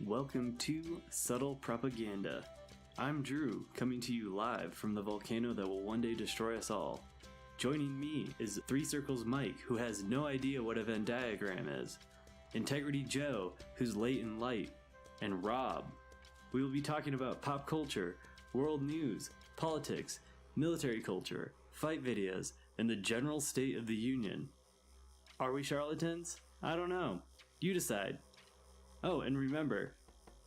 welcome to Subtle Propaganda. I'm Drew, coming to you live from the volcano that will one day destroy us all. Joining me is Three Circles Mike, who has no idea what a Venn diagram is, Integrity Joe, who's late in light, and Rob. We will be talking about pop culture, world news, politics, military culture, fight videos, and the general state of the union. Are we charlatans? I don't know. You decide. Oh, and remember,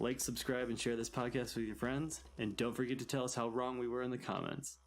like, subscribe, and share this podcast with your friends, and don't forget to tell us how wrong we were in the comments.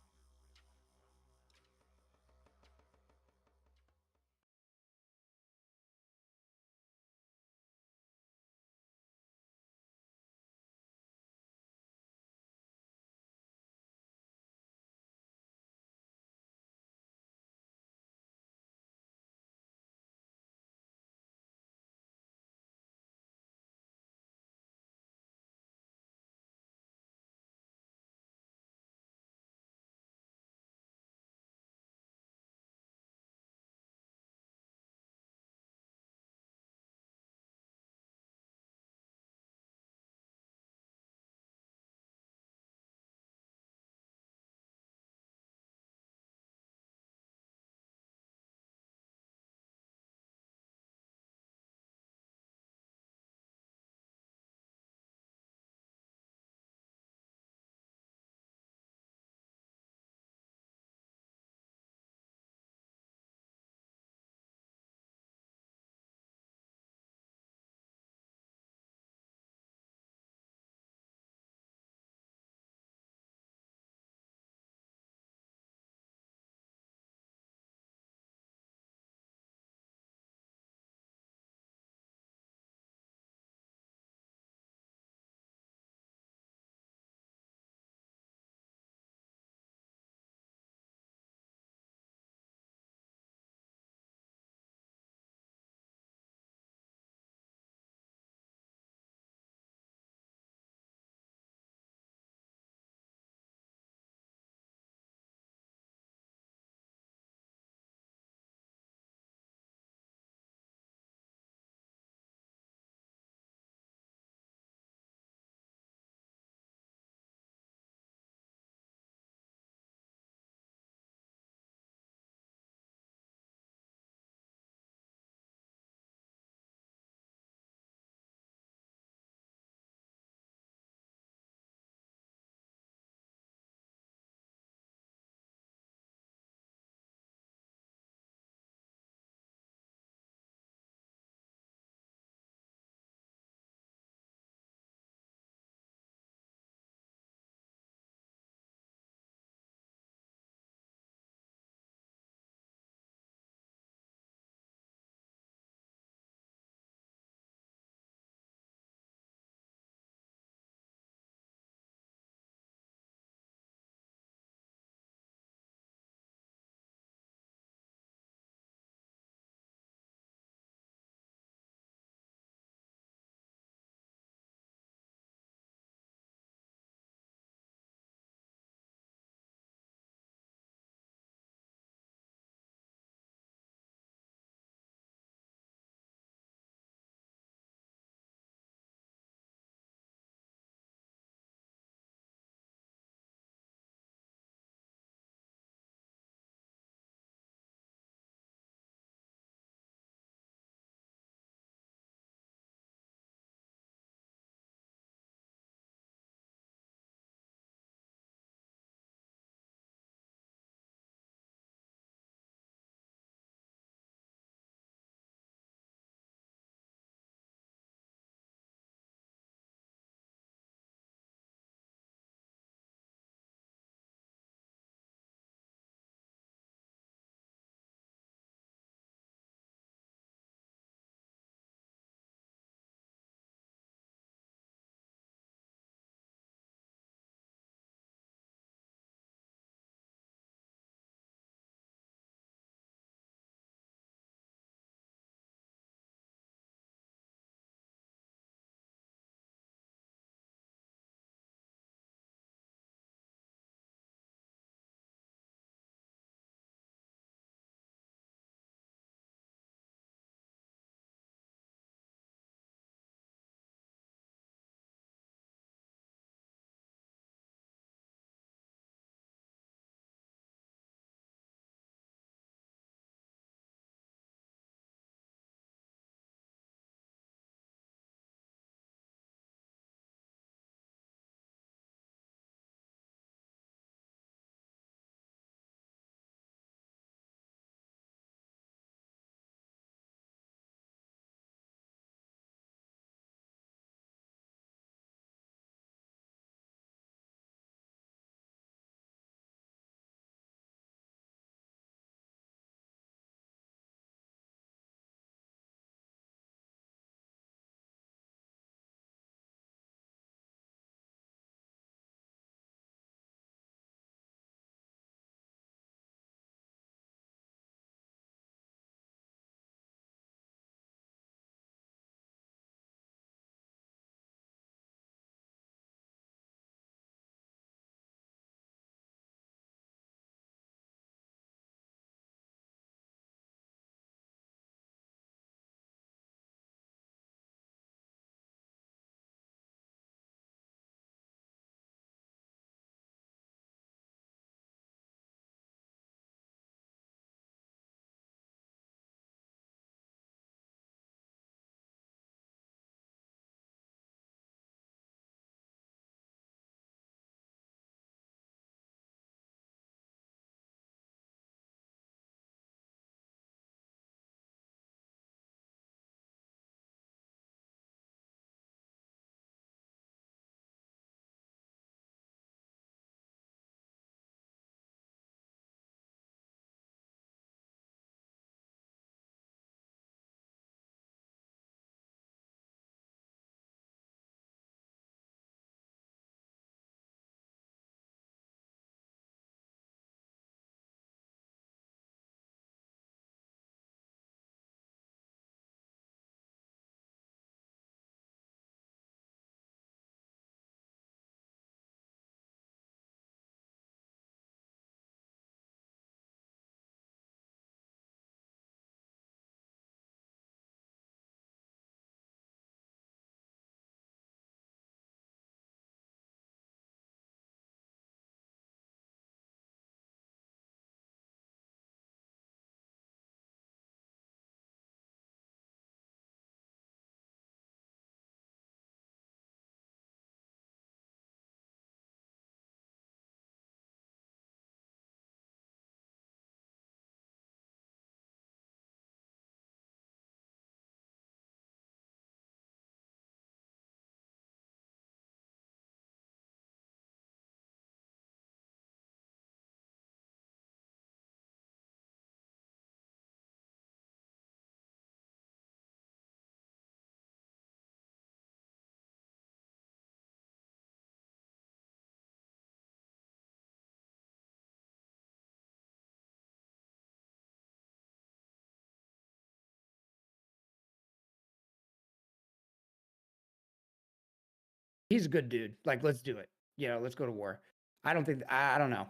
he's a good dude. Like, let's do it. Let's go to war. I don't think I don't know.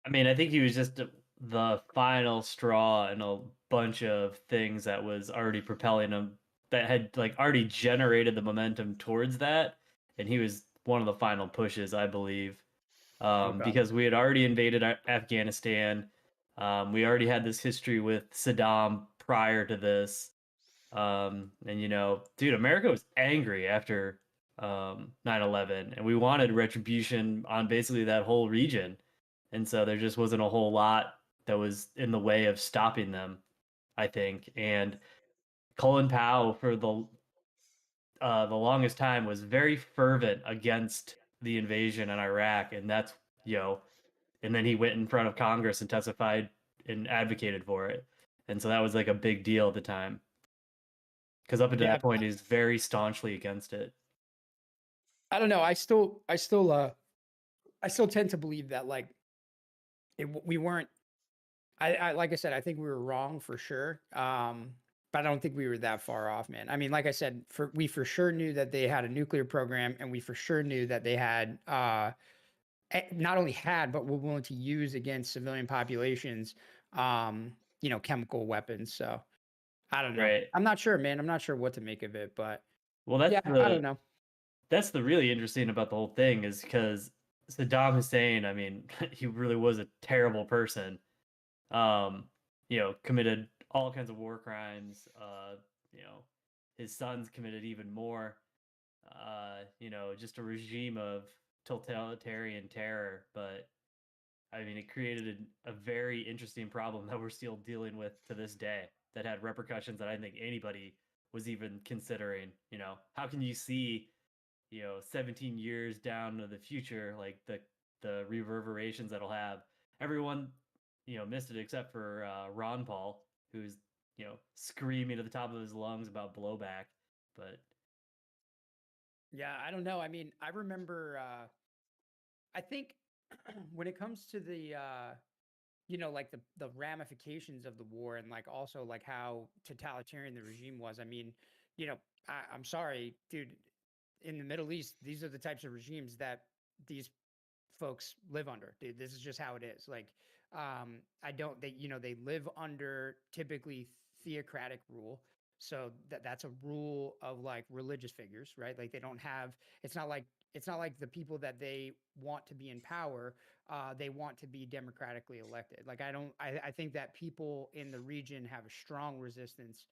I mean, I think he was just the final straw in a bunch of things that was already propelling him, that had like already generated the momentum towards that, and he was one of the final pushes, I believe, Okay. because we had already invaded Afghanistan. We already had this history with Saddam prior to this. And dude, America was angry after 9/11, and we wanted retribution on basically that whole region. And so there just wasn't a whole lot that was in the way of stopping them, I think. And Colin Powell for the longest time was very fervent against the invasion in Iraq, and that's and then he went in front of Congress and testified and advocated for it. And so that was like a big deal at the time, because up until Yeah, that point, he's very staunchly against it. I don't know. I still tend to believe that like we weren't. I like I said, I think we were wrong for sure. But I don't think we were that far off, man. I mean, like I said, we for sure knew that they had a nuclear program, and we for sure knew that they had not only had but were willing to use against civilian populations, chemical weapons. So I don't know. Right. I'm not sure, man. I'm not sure what to make of it, but Well, yeah, I don't know. that's the really interesting about the whole thing, is because Saddam Hussein, I mean, he really was a terrible person. Um, committed all kinds of war crimes. You know, his sons committed even more. Just a regime of totalitarian terror. But I mean, it created a very interesting problem that we're still dealing with to this day, that had repercussions that I think anybody was even considering. How can you see 17 years down to the future, like the reverberations that'll have? Everyone missed it except for Ron Paul, who's screaming at the top of his lungs about blowback. But Yeah, I don't know. I mean, I remember I think when it comes to the like the ramifications of the war, and like also like how totalitarian the regime was. I mean, you know, I'm sorry, dude. In the Middle East, these are the types of regimes that these folks live under, dude. This is just how it is. Like, I don't they they live under typically theocratic rule. So that's a rule of like religious figures, right? Like they don't have. It's not like the people that they want to be in power. They want to be democratically elected. Like I don't. I think that people in the region have a strong resistance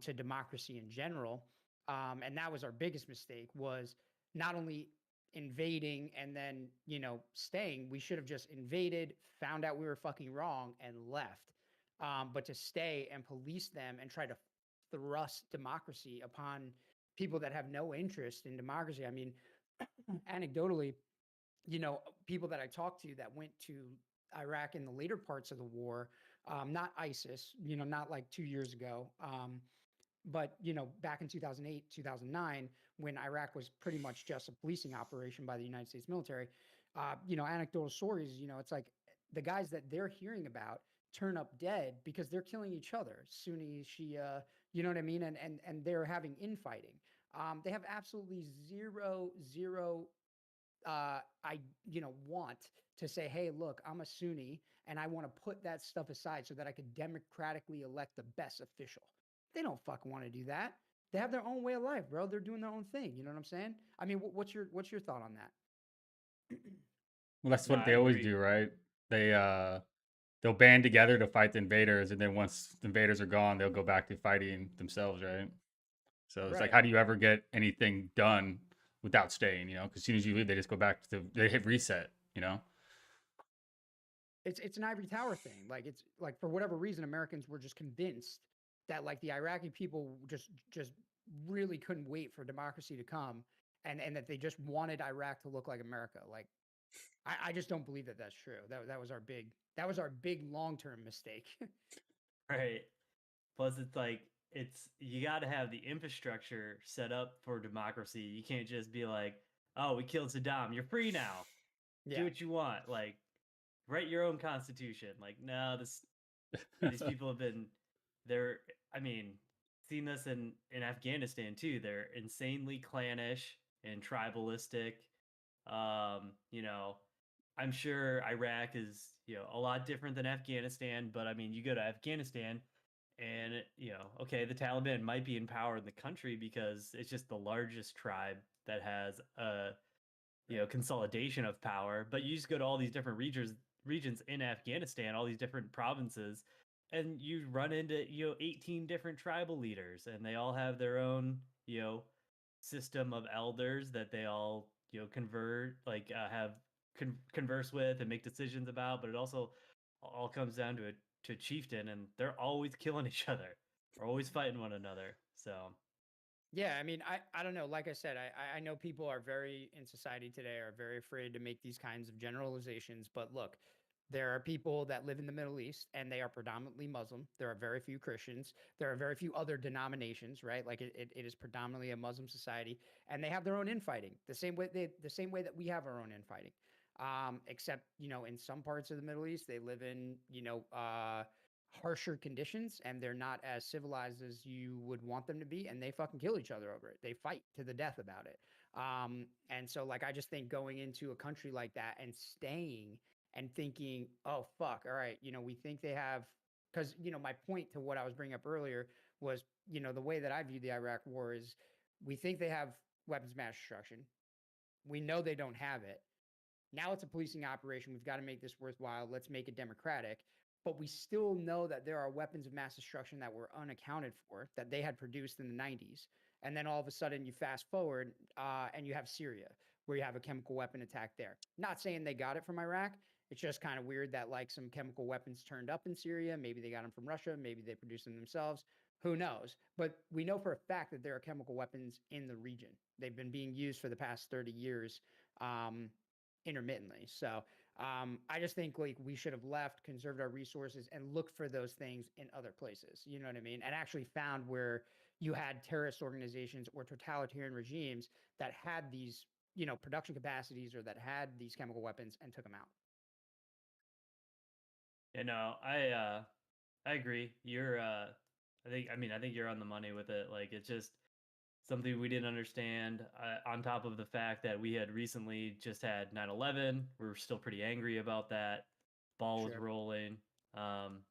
to democracy in general. And that was our biggest mistake, was not only invading and then staying. We should have just invaded, found out we were fucking wrong, and left. But to stay and police them and try to thrust democracy upon people that have no interest in democracy. I mean, anecdotally, people that I talked to that went to Iraq in the later parts of the war, not ISIS, not like 2 years ago, but back in 2008, 2009, when Iraq was pretty much just a policing operation by the United States military, anecdotal stories, it's like the guys that they're hearing about turn up dead because they're killing each other, Sunni, Shia, you know what I mean, and they're having infighting. They have absolutely zero I want to say, hey, look, I'm a Sunni and I want to put that stuff aside so that I could democratically elect the best official. They don't fucking want to do that. They have their own way of life, bro. They're doing their own thing. You know what I'm saying? I mean, what's your thought on that? Well, that's no, what I they always agree. do, right? They they'll band together to fight the invaders, and then once the invaders are gone, they'll go back to fighting themselves, right? So it's like, Right. how do you ever get anything done without staying? Because as soon as you leave, they just go back to they hit reset. It's an ivory tower thing. Like it's like for whatever reason, Americans were just convinced that like the Iraqi people just really couldn't wait for democracy to come, and that they just wanted Iraq to look like America. Like I just don't believe that that's true. That was our big long term mistake. Right. Plus, it's like you got to have the infrastructure set up for democracy. You can't just be like, "Oh, we killed Saddam. You're free now. Do Yeah. what you want." Like, write your own constitution. Like, no, these people have been there. I mean, seen this in Afghanistan too. They're insanely clannish and tribalistic. You know, I'm sure Iraq is, a lot different than Afghanistan, but I mean, you go to Afghanistan and, okay, the Taliban might be in power in the country because it's just the largest tribe that has a, consolidation of power, but you just go to all these different regions in Afghanistan, all these different provinces, and you run into, 18 different tribal leaders and they all have their own, system of elders that they all, have converse with and make decisions about, but it also all comes down to a chieftain, and they're always killing each other or always fighting one another. So Yeah, I mean, I don't know. Like I said, I know people are very in society today are very afraid to make these kinds of generalizations. But look, there are people that live in the Middle East and they are predominantly Muslim. There are very few Christians. There are very few other denominations, right? Like it is predominantly a Muslim society, and they have their own infighting the same way that we have our own infighting. Except in some parts of the Middle East, they live in harsher conditions and they're not as civilized as you would want them to be, and they fucking kill each other over it. They fight to the death about it. And so like I just think going into a country like that and staying and thinking, oh fuck, all right, we think they have, because my point to what I was bringing up earlier was, the way that I view the Iraq war is we think they have weapons of mass destruction. We know they don't have it. Now it's a policing operation. We've got to make this worthwhile. Let's make it democratic. But we still know that there are weapons of mass destruction that were unaccounted for that they had produced in the 90s. And then all of a sudden you fast forward and you have Syria, where you have a chemical weapon attack there. Not saying they got it from Iraq. It's just kind of weird that like some chemical weapons turned up in Syria. Maybe they got them from Russia. Maybe they produced them themselves. Who knows? But we know for a fact that there are chemical weapons in the region. They've been being used for the past 30 years. Intermittently. So I just think like we should have left, conserved our resources, and looked for those things in other places. You know what I mean? And actually found where you had terrorist organizations or totalitarian regimes that had these, production capacities or that had these chemical weapons and took them out. I agree. I think you're on the money with it. Like, it's just something we didn't understand, on top of the fact that we had recently just had 9/11. We were still pretty angry about that. Ball was Sure. rolling. And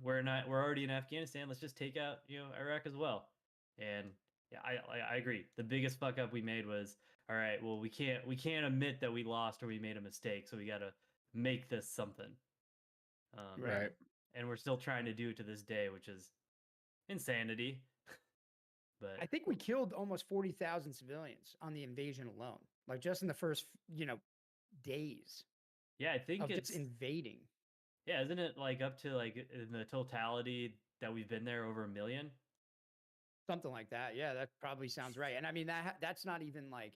we're already in Afghanistan. Let's just take out, Iraq as well. And yeah, I agree. The biggest fuck up we made was, all right, well, we can't admit that we lost or we made a mistake, so we got to make this something. Right. Right. And we're still trying to do it to this day, which is insanity. But I think we killed almost 40,000 civilians on the invasion alone, like just in the first, days yeah, I think of just it's invading. yeah, isn't it like up to like in the totality that we've been there over 1 million? Something like that. Yeah, that probably sounds right. And I mean that's not even like,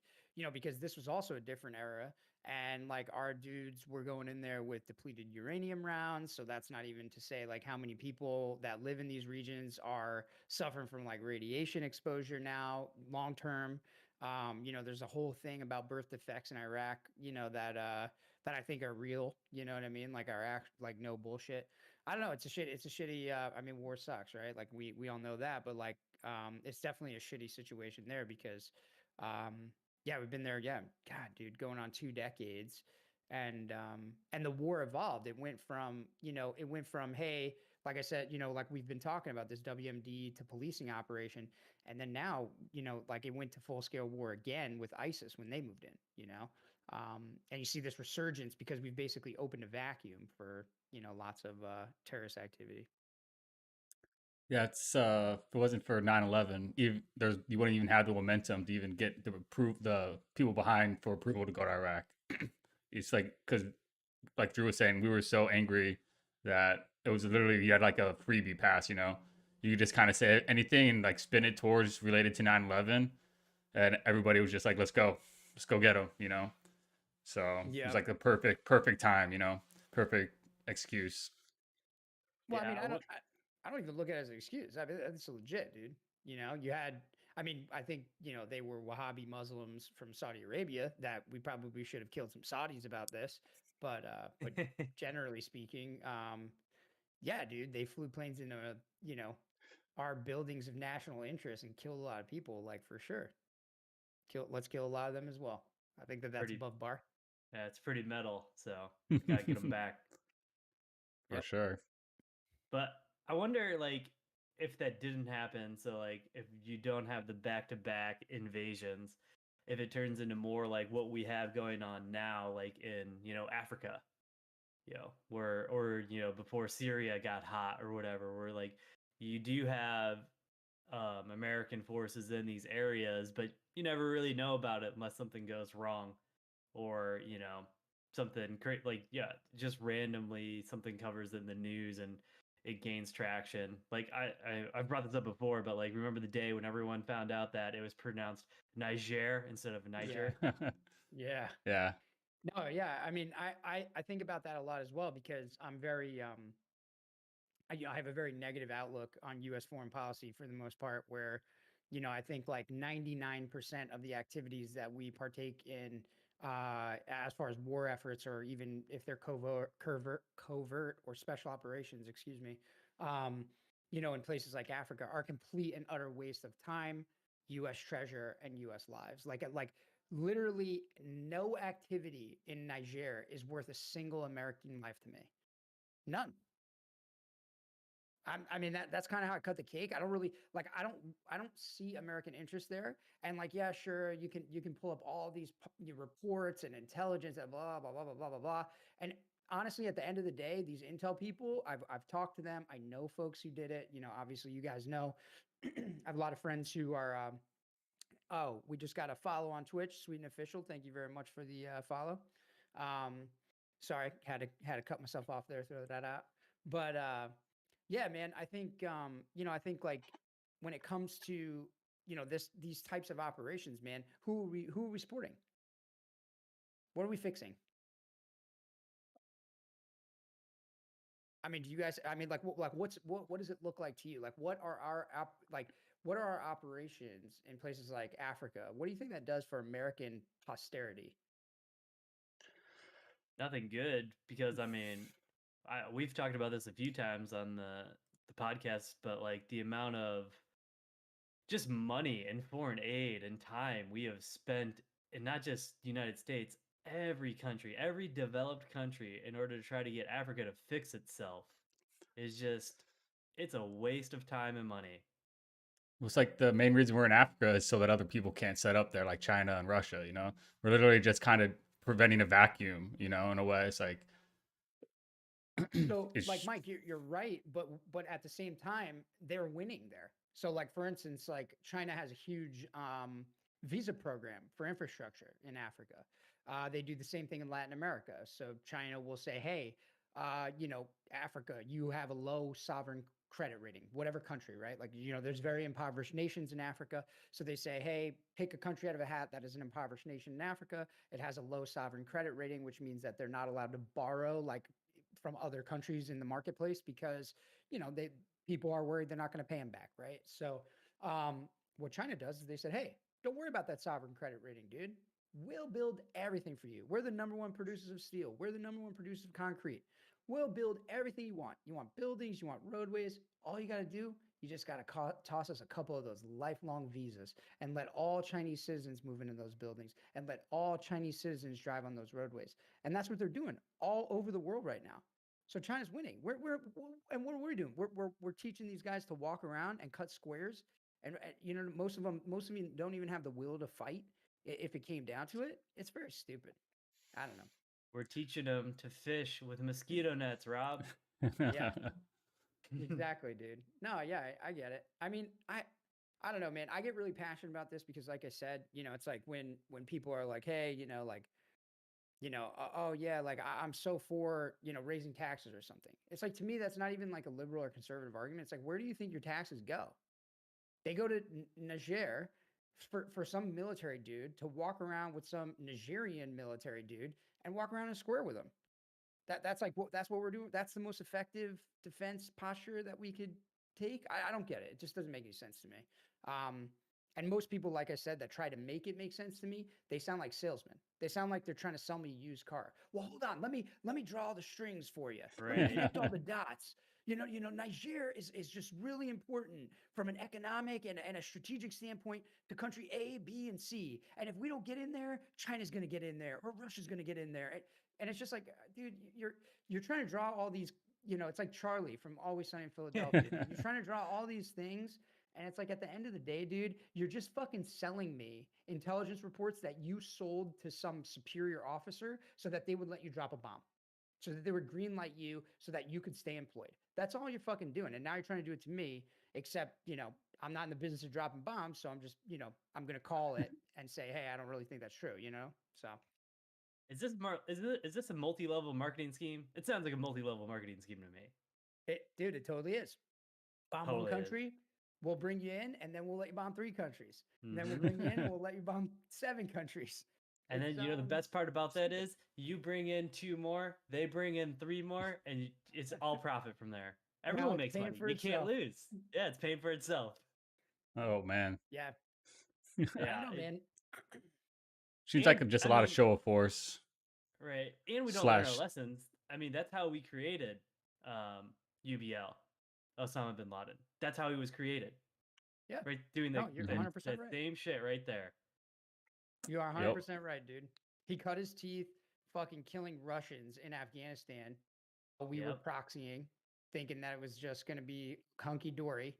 because this was also a different era and like our dudes were going in there with depleted uranium rounds, so that's not even to say like how many people that live in these regions are suffering from like radiation exposure now long term. There's a whole thing about birth defects in Iraq, that I think are real, you know what I mean? Like are act like no bullshit. I don't know. It's a shitty. I mean, war sucks, right? Like we all know that, but like, it's definitely a shitty situation there because, yeah, we've been there. Yeah, God, dude, going on 2 decades, and the war evolved. It went from hey, like I said, like we've been talking about this WMD to policing operation, and then now, like it went to full scale war again with ISIS when they moved in. And you see this resurgence because we've basically opened a vacuum for lots of terrorist activity. Yeah, it's if it wasn't for 9/11, even there's you wouldn't even have the momentum to even get the people behind for approval to go to Iraq. It's like because like Drew was saying, we were so angry that it was literally you had like a freebie pass, you know. You could just kind of say anything and like spin it towards related to 9/11, and everybody was just like, let's go get them, you know. So it was Yeah. like the perfect time, you know, perfect excuse. Well, I mean, Yeah, I don't even look at it as an excuse. I mean, that's legit, dude. You had, I mean, I think, they were Wahhabi Muslims from Saudi Arabia that we probably should have killed some Saudis about this. But generally speaking, yeah, dude, they flew planes into, are buildings of national interest and kill a lot of people, like for sure. Let's kill a lot of them as well. I think that that's Pretty, above bar. yeah, it's pretty metal, so gotta get them back. For Yep. sure. But I wonder, like, if that didn't happen. So, like, if you don't have the back-to-back invasions, if it turns into more like what we have going on now, like in Africa, where or before Syria got hot or whatever, where like you do have American forces in these areas, but you never really know about it unless something goes wrong, or something like just randomly something covers in the news and it gains traction. Like I've brought this up before, but like remember the day when everyone found out that it was pronounced Niger instead of Niger? Yeah. Yeah. No, yeah. I mean, I think about that a lot as well because I'm very I have a very negative outlook on U.S. foreign policy for the most part, where, I think like 99% of the activities that we partake in, as far as war efforts, or even if they're covert or special operations, excuse me, in places like Africa, are complete and utter waste of time, U.S. treasure, and U.S. lives. Like literally, no activity in Niger is worth a single American life to me. None. I mean that's kind of how I cut the cake. I don't really like I don't see American interest there. And like yeah, sure you can pull up all these reports and intelligence and blah blah blah blah blah blah blah. And honestly, at the end of the day, these intel people, I've talked to them. I know folks who did it. Obviously you guys know. I have a lot of friends who are. Oh, we just got a follow on Twitch, Sweden official. Thank you very much for the follow. Um, sorry, had to cut myself off there, throw that out. But yeah, man, I think I think like when it comes to these types of operations, man, who are we supporting? What are we fixing? I mean, do you guys? I mean, what does it look like to you? Like, what are our operations in places like Africa? What do you think that does for American posterity? Nothing good, because I mean, we've talked about this a few times on the podcast, but like the amount of just money and foreign aid and time we have spent in not just the United States, every country, every developed country, in order to try to get Africa to fix itself is just, it's a waste of time and money. It's like the main reason we're in Africa is so that other people can't set up there, like China and Russia. We're literally just kind of preventing a vacuum. In a way, it's like So, like it's Mike, you're right, but at the same time, they're winning there. So, like for instance, like China has a huge visa program for infrastructure in Africa. They do the same thing in Latin America. So China will say, "Hey, Africa, you have a low sovereign credit rating, whatever country, right? Like there's very impoverished nations in Africa. So they say, hey, pick a country out of a hat that is an impoverished nation in Africa. It has a low sovereign credit rating, which means that they're not allowed to borrow like from other countries in the marketplace because they people are worried they're not going to pay them back, right? So what China does is they said, hey, don't worry about that sovereign credit rating, dude. We'll build everything for you. We're the number one producers of steel. We're the number one producers of concrete. We'll build everything you want. You want buildings, you want roadways. All you got to do, you just got to toss us a couple of those lifelong visas and let all Chinese citizens move into those buildings and let all Chinese citizens drive on those roadways. And that's what they're doing all over the world right now. So China's winning. And what are we doing? We're teaching these guys to walk around and cut squares. And most of them don't even have the will to fight. If it came down to it, it's very stupid. I don't know. We're teaching them to fish with mosquito nets, Rob. Yeah, exactly, dude. No, yeah, I get it. I mean, I don't know, man. I get really passionate about this because, like I said, it's like when people are like, hey, oh yeah, like I'm so for raising taxes or something. It's like to me that's not even like a liberal or conservative argument. It's like where do you think your taxes go? They go to Niger for some military dude to walk around with some Nigerian military dude and walk around in a square with them. That's what we're doing. That's the most effective defense posture that we could take. I don't get it. It just doesn't make any sense to me. And most people, like I said, that try to make it make sense to me, they sound like salesmen. They sound like they're trying to sell me a used car. Well, hold on. Let me draw all the strings for you. Let me Right. connect all the dots. Niger is just really important from an economic and a strategic standpoint to country A, B, and C. And if we don't get in there, China's going to get in there, or Russia's going to get in there. And it's just like, dude, you're trying to draw all these. It's like Charlie from Always Sunny in Philadelphia. Dude. You're trying to draw all these things, and it's like at the end of the day, dude, you're just fucking selling me intelligence reports that you sold to some superior officer so that they would let you drop a bomb, so that they would greenlight you so that you could stay employed. That's all you're fucking doing. And now you're trying to do it to me, except, I'm not in the business of dropping bombs. So I'm just, I'm going to call it and say, hey, I don't really think that's true. So is this a multi-level marketing scheme? It sounds like a multi-level marketing scheme to me. Dude, it totally is. Bomb Totally one is. country, we'll bring you in, and then we'll let you bomb 3 countries. And then we'll bring you in, and we'll let you bomb 7 countries. And then the best part about that is you bring in 2 more, they bring in 3 more, and it's all profit from there. Everyone makes money. You can't lose. Yeah, it's paying for itself. Oh man. Yeah. Yeah, I don't know, man. Seems like just a lot of show of force. Right. And we don't learn our lessons. I mean, that's how we created UBL, Osama bin Laden. That's how he was created. Yeah. Right? Doing you're 100% right. Same shit right there. You are 100% right, dude. He cut his teeth fucking killing Russians in Afghanistan. We were proxying, thinking that it was just going to be hunky-dory.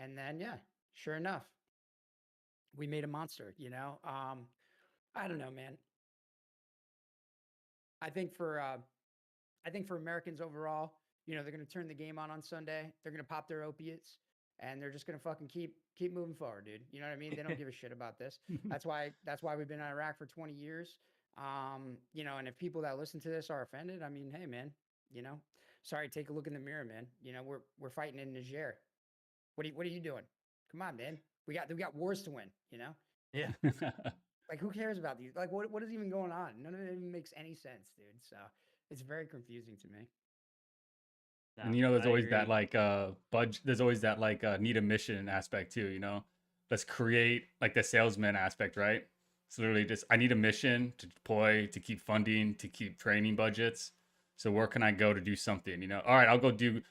And then, yeah, sure enough, we made a monster, I don't know, man. I think for Americans overall, they're going to turn the game on Sunday. They're going to pop their opiates, and they're just going to fucking keep moving forward, dude. You know what I mean? They don't give a shit about this. That's why we've been in Iraq for 20 years. And if people that listen to this are offended, I mean, hey, man, sorry, take a look in the mirror, man. We're fighting in Niger. What are you doing? Come on, man. We got wars to win, Yeah. Like, who cares about these? Like, what is even going on? None of it even makes any sense, dude. So it's very confusing to me. No, and there's always that budget. There's always that need a mission aspect too. Let's create like the salesman aspect, right? It's literally just I need a mission to deploy, to keep funding, to keep training budgets. So where can I go to do something? All right, I'll go do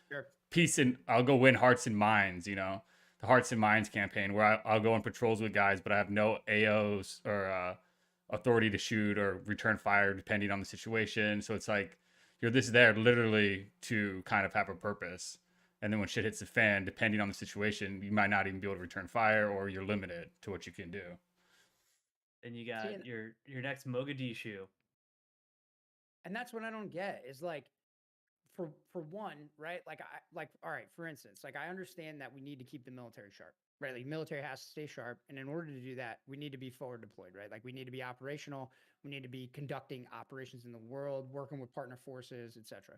peace and I'll go win hearts and minds. The Hearts and Minds campaign where I'll go on patrols with guys, but I have no AOs or authority to shoot or return fire depending on the situation. So it's like you're there literally to kind of have a purpose. And then when shit hits the fan, depending on the situation, you might not even be able to return fire or you're limited to what you can do. And you got your next Mogadishu. And that's what I don't get is like, for one, right? All right, for instance, like I understand that we need to keep the military sharp, right? Like military has to stay sharp. And in order to do that, we need to be forward deployed, right? Like we need to be operational. We need to be conducting operations in the world, working with partner forces, etc.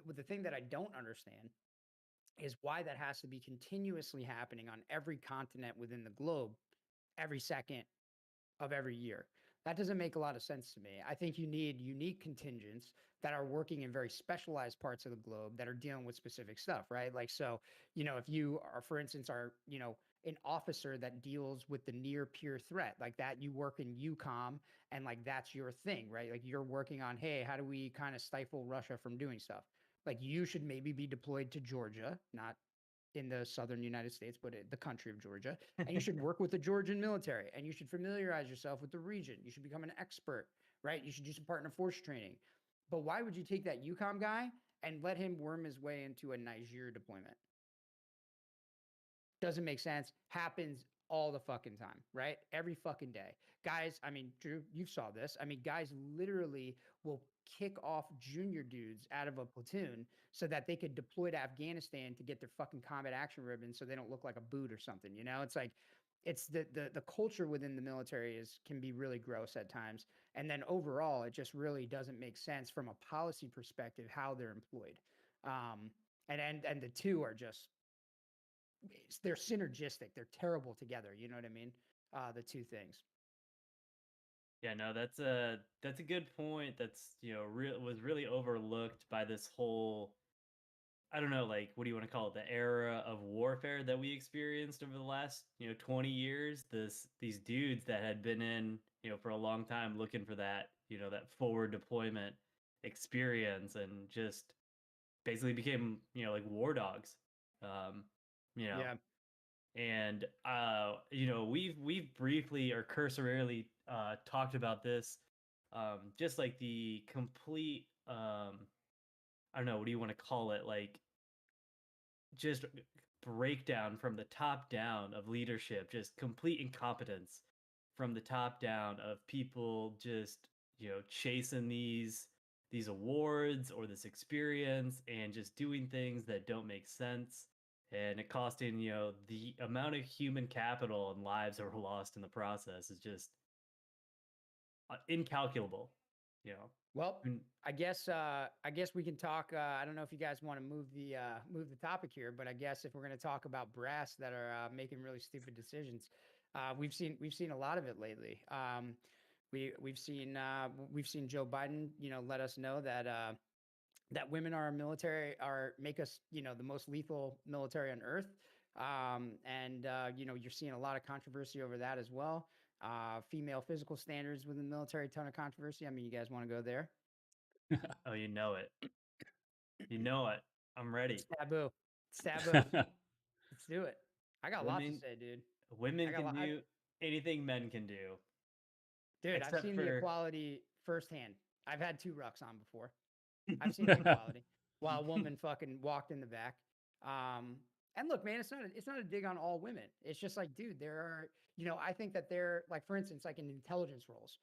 With the thing that I don't understand is why that has to be continuously happening on every continent within the globe, every second of every year. That doesn't make a lot of sense to me. I think you need unique contingents that are working in very specialized parts of the globe that are dealing with specific stuff, right? Like, so, if you are, for instance, an officer that deals with the near peer threat, like that, you work in EUCOM and like that's your thing, right? Like you're working on, hey, how do we kind of stifle Russia from doing stuff? Like you should maybe be deployed to Georgia, not in the southern United States, but the country of Georgia. And you should work with the Georgian military and you should familiarize yourself with the region. You should become an expert, right? You should do some partner force training. But why would you take that EUCOM guy and let him worm his way into a Niger deployment? Doesn't make sense. Happens all the fucking time, right? Every fucking day. Guys, I mean, Drew, you saw this. I mean, guys literally will kick off junior dudes out of a platoon so that they could deploy to Afghanistan to get their fucking combat action ribbon so they don't look like a boot or something, It's like, it's the culture within the military can be really gross at times. And then overall, it just really doesn't make sense from a policy perspective how they're employed. And the two are just, they're synergistic. They're terrible together. You know what I mean? The two things. Yeah, no, that's a good point. That's was really overlooked by this whole, I don't know, like what do you want to call it? The era of warfare that we experienced over the last 20 years. These dudes that had been in for a long time looking for that that forward deployment experience and just basically became, you know, like war dogs. Um, you know, Yeah. and you know, we've briefly or cursorily talked about this, just like the complete I don't know, what do you want to call it, like just breakdown from the top down of leadership, just complete incompetence from the top down of people just, you know, chasing these awards or this experience and just doing things that don't make sense, and it costing, you know, the amount of human capital and lives that were lost in the process is just incalculable, you know. Well, And- I guess we can talk. I don't know if you guys want to move the topic here, but I guess if we're going to talk about brass that are making really stupid decisions, we've seen a lot of it lately. We've seen Joe Biden, you know, let us know that that women are military are make us, you know, the most lethal military on earth. And you know, you're seeing a lot of controversy over that as well. Female physical standards within the military, ton of controversy. I mean, you guys want to go there? oh, you know it. You know it. I'm ready. It's taboo. It's taboo. Let's do it. I got a lot to Women say, dude. I women got a can lot. do anything men can do, Dude, I've except seen the for equality firsthand. I've had two rucks on before. I've seen the equality while a woman fucking walked in the back. And look, man, it's not a dig on all women. It's just like, dude, there are, you know, I think that they're like, for instance, like in intelligence roles,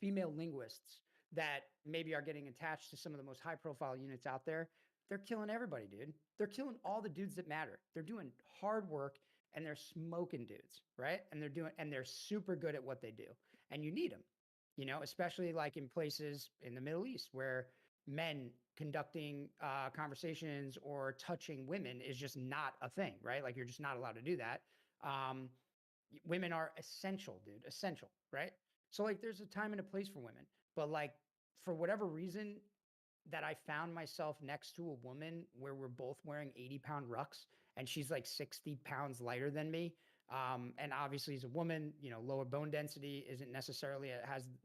female linguists that maybe are getting attached to some of the most high profile units out there, they're killing everybody, dude. They're killing all the dudes that matter. They're doing hard work and they're smoking dudes, right? And they're super good at what they do. And you need them, you know, especially like in places in the Middle East where men conducting conversations or touching women is just not a thing, right? Like you're just not allowed to do that. Um, Women are essential, dude, essential, right? So like there's a time and a place for women, but like for whatever reason that I found myself next to a woman where we're both wearing 80-pound rucks and she's like 60 pounds lighter than me. And obviously as a woman, you know, lower bone density isn't necessarily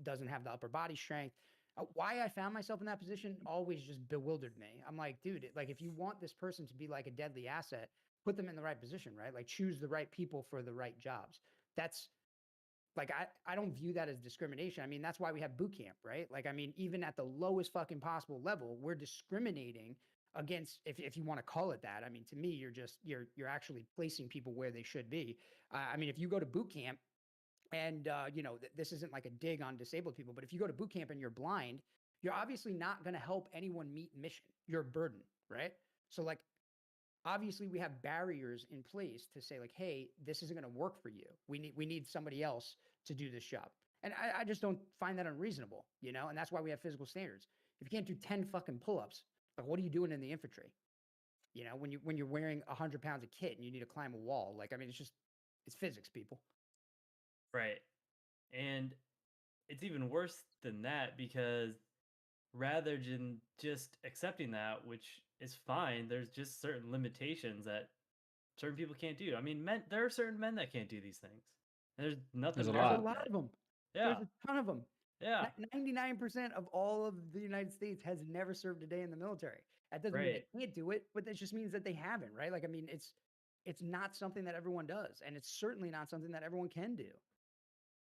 doesn't have the upper body strength. Why I found myself in that position always just bewildered me. I'm like, dude, like if you want this person to be like a deadly asset, put them in the right position, right? Like choose the right people for the right jobs. That's like I don't view that as discrimination. I mean, that's why we have boot camp, right? Like, I mean, even at the lowest fucking possible level, we're discriminating against, if you want to call it that. I mean, to me, you're actually placing people where they should be. I mean, if you go to boot camp and you know, this isn't like a dig on disabled people, but if you go to boot camp and you're blind, you're obviously not going to help anyone meet mission. You're a burden, right? So like obviously we have barriers in place to say like, hey, this isn't going to work for you. We need somebody else to do this job. And I just don't find that unreasonable, you know. And that's why we have physical standards. If you can't do 10 fucking pull-ups, like what are you doing in the infantry? You know, when you're wearing 100 pounds of kit and you need to climb a wall, like I mean, it's physics, people. right. And it's even worse than that because rather than just accepting that, which is fine, there's just certain limitations that certain people can't do. I mean, men, there are certain men that can't do these things. And there's nothing There's a wrong There's a lot. with lot that. of them. Yeah. There's a ton of them. Yeah. 99% of all of the United States has never served a day in the military. That doesn't mean Right. they can't do it, but that just means that they haven't, right? Like, I mean, it's not something that everyone does, and it's certainly not something that everyone can do.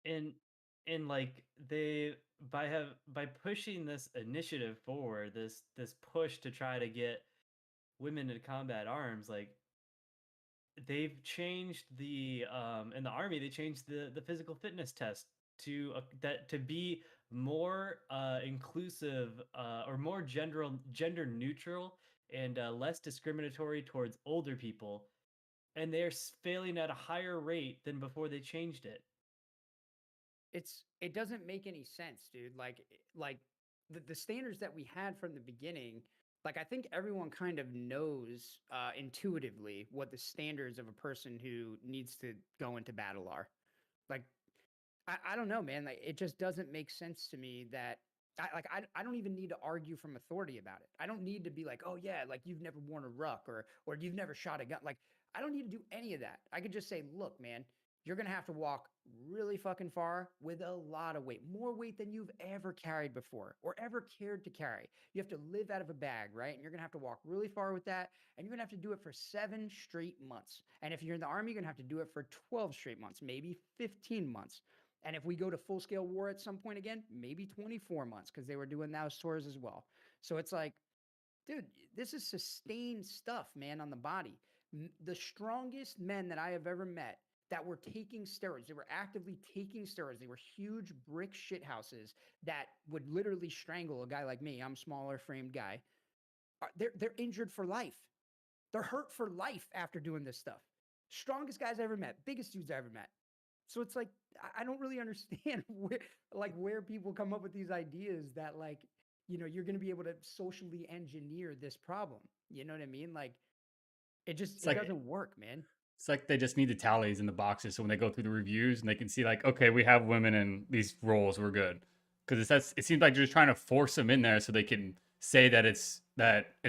And like they by pushing this initiative forward, this push to try to get women into combat arms, like they've changed the in the army they changed the physical fitness test to that to be more inclusive or more gender neutral and less discriminatory towards older people, and they're failing at a higher rate than before they changed it. It doesn't make any sense, dude. Like the standards that we had from the beginning, like I think everyone kind of knows intuitively what the standards of a person who needs to go into battle are. Like I don't know, man. Like it just doesn't make sense to me that I don't even need to argue from authority about it. I don't need to be like, oh yeah, like you've never worn a ruck or you've never shot a gun. Like I don't need to do any of that. I could just say, look, man, you're going to have to walk really fucking far with a lot of weight, more weight than you've ever carried before or ever cared to carry. You have to live out of a bag, right? And you're going to have to walk really far with that. And you're going to have to do it for 7 straight months. And if you're in the army, you're going to have to do it for 12 straight months, maybe 15 months. And if we go to full scale war at some point again, maybe 24 months because they were doing those tours as well. So it's like, dude, this is sustained stuff, man, on the body. The strongest men that I have ever met that were taking steroids, they were actively taking steroids. They were huge brick shithouses that would literally strangle a guy like me. I'm a smaller framed guy. They're injured for life. They're hurt for life after doing this stuff. Strongest guys I ever met, biggest dudes I ever met. So it's like I don't really understand where people come up with these ideas that like, you're going to be able to socially engineer this problem. You know what I mean? Like it doesn't work, man. It's like they just need the tallies in the boxes, so when they go through the reviews and they can see like, okay, we have women in these roles, we're good. Because it seems like you're just trying to force them in there so they can say that it's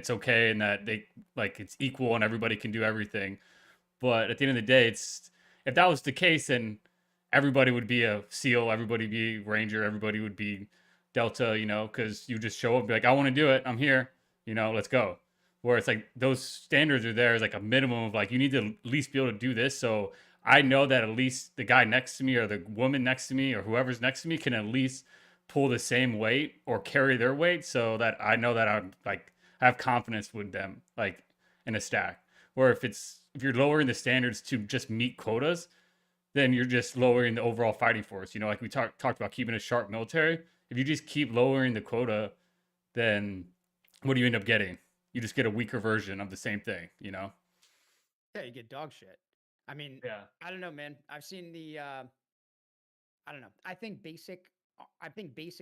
okay and that they like it's equal and everybody can do everything. But at the end of the day, if that was the case, then everybody would be a SEAL, everybody would be Ranger, everybody would be Delta, because you just show up and be like, I want to do it, I'm here, let's go. Where it's like those standards are there as like a minimum of like, you need to at least be able to do this. So I know that at least the guy next to me or the woman next to me or whoever's next to me can at least pull the same weight or carry their weight so that I know that I'm like, I have confidence with them, like in a stack. Where if you're lowering the standards to just meet quotas, then you're just lowering the overall fighting force. Like we talked about keeping a sharp military. If you just keep lowering the quota, then what do you end up getting? You just get a weaker version of the same thing, Yeah, you get dog shit. I mean, Yeah. I don't know, man. I've seen I don't know. I think basic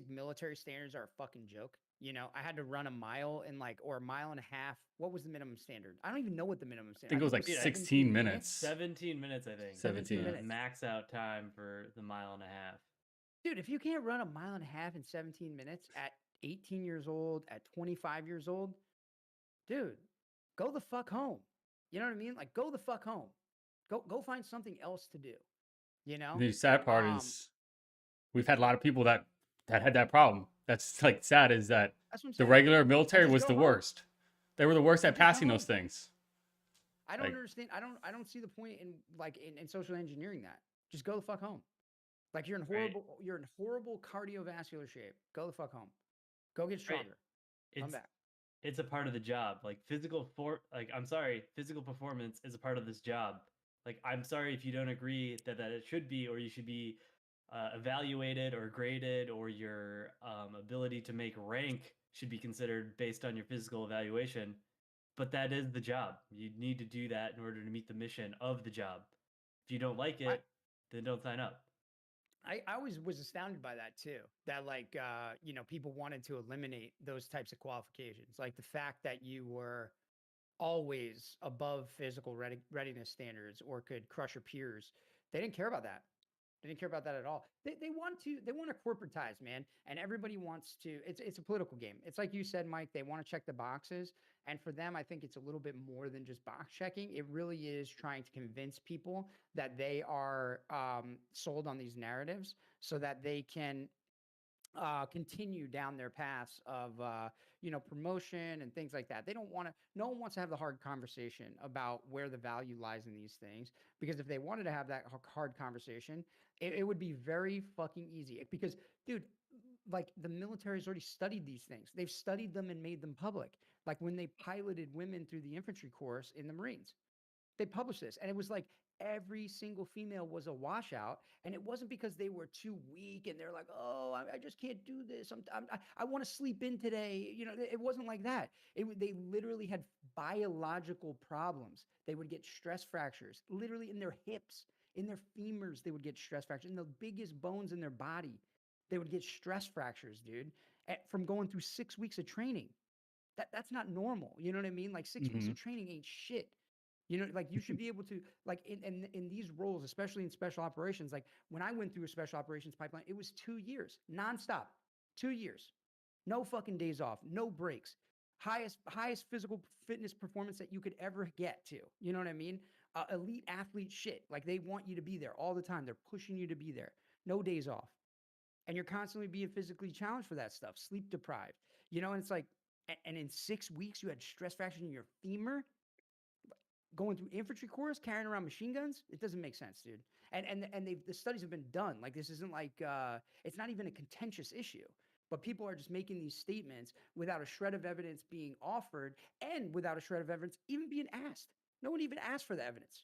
military standards are a fucking joke. I had to run a mile or a mile and a half. What was the minimum standard? I don't even know what the minimum I standard. think it was like 16 minutes. 17 minutes, I think. 17 minutes. Max out time for the mile and a half. Dude, if you can't run a mile and a half in 17 minutes at 18 years old, at 25 years old, dude, go the fuck home. You know what I mean? Like, go the fuck home. Go find something else to do. The sad part is we've had a lot of people that had that problem. That's like sad is that that's what I'm the saying. regular military Just was go the home. worst. They were the worst at Just go passing home. those things. I don't understand. I don't see the point in social engineering that. Just go the fuck home. Like you're in horrible cardiovascular shape. Go the fuck home. Go get stronger. Come back. It's a part of the job. Like physical performance is a part of this job. Like I'm sorry if you don't agree that it should be or you should be evaluated or graded or your ability to make rank should be considered based on your physical evaluation. But that is the job. You need to do that in order to meet the mission of the job. If you don't like it, then don't sign up. I always was astounded by that too. That people wanted to eliminate those types of qualifications. Like the fact that you were always above physical readiness standards or could crush your peers. They didn't care about that. They didn't care about that at all. They want to corporatize, man. And everybody wants to, it's a political game. It's like you said, Mike, they want to check the boxes. And for them, I think it's a little bit more than just box checking. It really is trying to convince people that they are sold on these narratives so that they can continue down their paths of promotion and things like that. They don't want to. No one wants to have the hard conversation about where the value lies in these things. Because if they wanted to have that hard conversation, it would be very fucking easy. Because, dude, like the military's already studied these things. They've studied them and made them public. Like when they piloted women through the infantry course in the Marines, they published this, and it was like every single female was a washout, and it wasn't because they were too weak and they're like, oh, I just can't do this. I want to sleep in today. It wasn't like that. They literally had biological problems. They would get stress fractures, literally in their hips, in their femurs. They would get stress fractures in the biggest bones in their body. They would get stress fractures, dude, from going through 6 weeks of training. That's not normal. You know what I mean? Like 6 weeks of training ain't shit. Like you should be able to, like in these roles, especially in special operations. Like when I went through a special operations pipeline, it was 2 years nonstop, 2 years, no fucking days off, no breaks, highest physical fitness performance that you could ever get to. You know what I mean? elite athlete shit. Like they want you to be there all the time. They're pushing you to be there. No days off. And you're constantly being physically challenged for that stuff, sleep deprived. And it's like, and in 6 weeks, you had stress fractures in your femur, going through infantry corps, carrying around machine guns. It doesn't make sense, dude. And the studies have been done. Like this isn't like it's not even a contentious issue. But people are just making these statements without a shred of evidence being offered and without a shred of evidence even being asked. No one even asked for the evidence.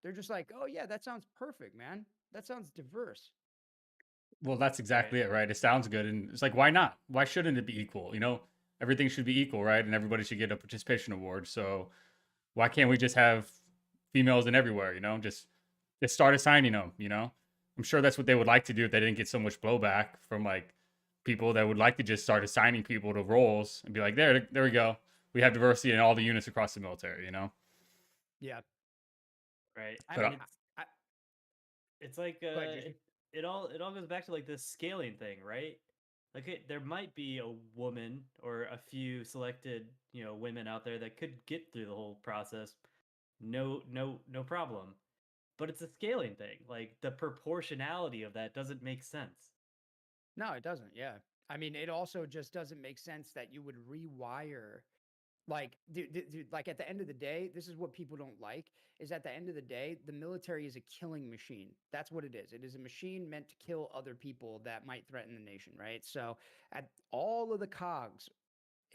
They're just like, oh yeah, that sounds perfect, man. That sounds diverse. Well, that's exactly Right. it, right? It sounds good, and it's like, why not? Why shouldn't it be equal? Everything should be equal, right? And everybody should get a participation award. So why can't we just have females in everywhere? Just start assigning them. I'm sure that's what they would like to do if they didn't get so much blowback from like people that would like to just start assigning people to roles and be like, there we go. We have diversity in all the units across the military. Yeah. Right. I But mean, It's like go ahead, Juicy. it all goes back to like this scaling thing, right? Like there might be a woman or a few selected, women out there that could get through the whole process, no problem. But it's a scaling thing. Like the proportionality of that doesn't make sense. No, it doesn't. Yeah. I mean, it also just doesn't make sense that you would rewire. Like, dude, like at the end of the day, this is what people don't like is at the end of the day, the military is a killing machine. That's what it is. It is a machine meant to kill other people that might threaten the nation, right? So at all of the cogs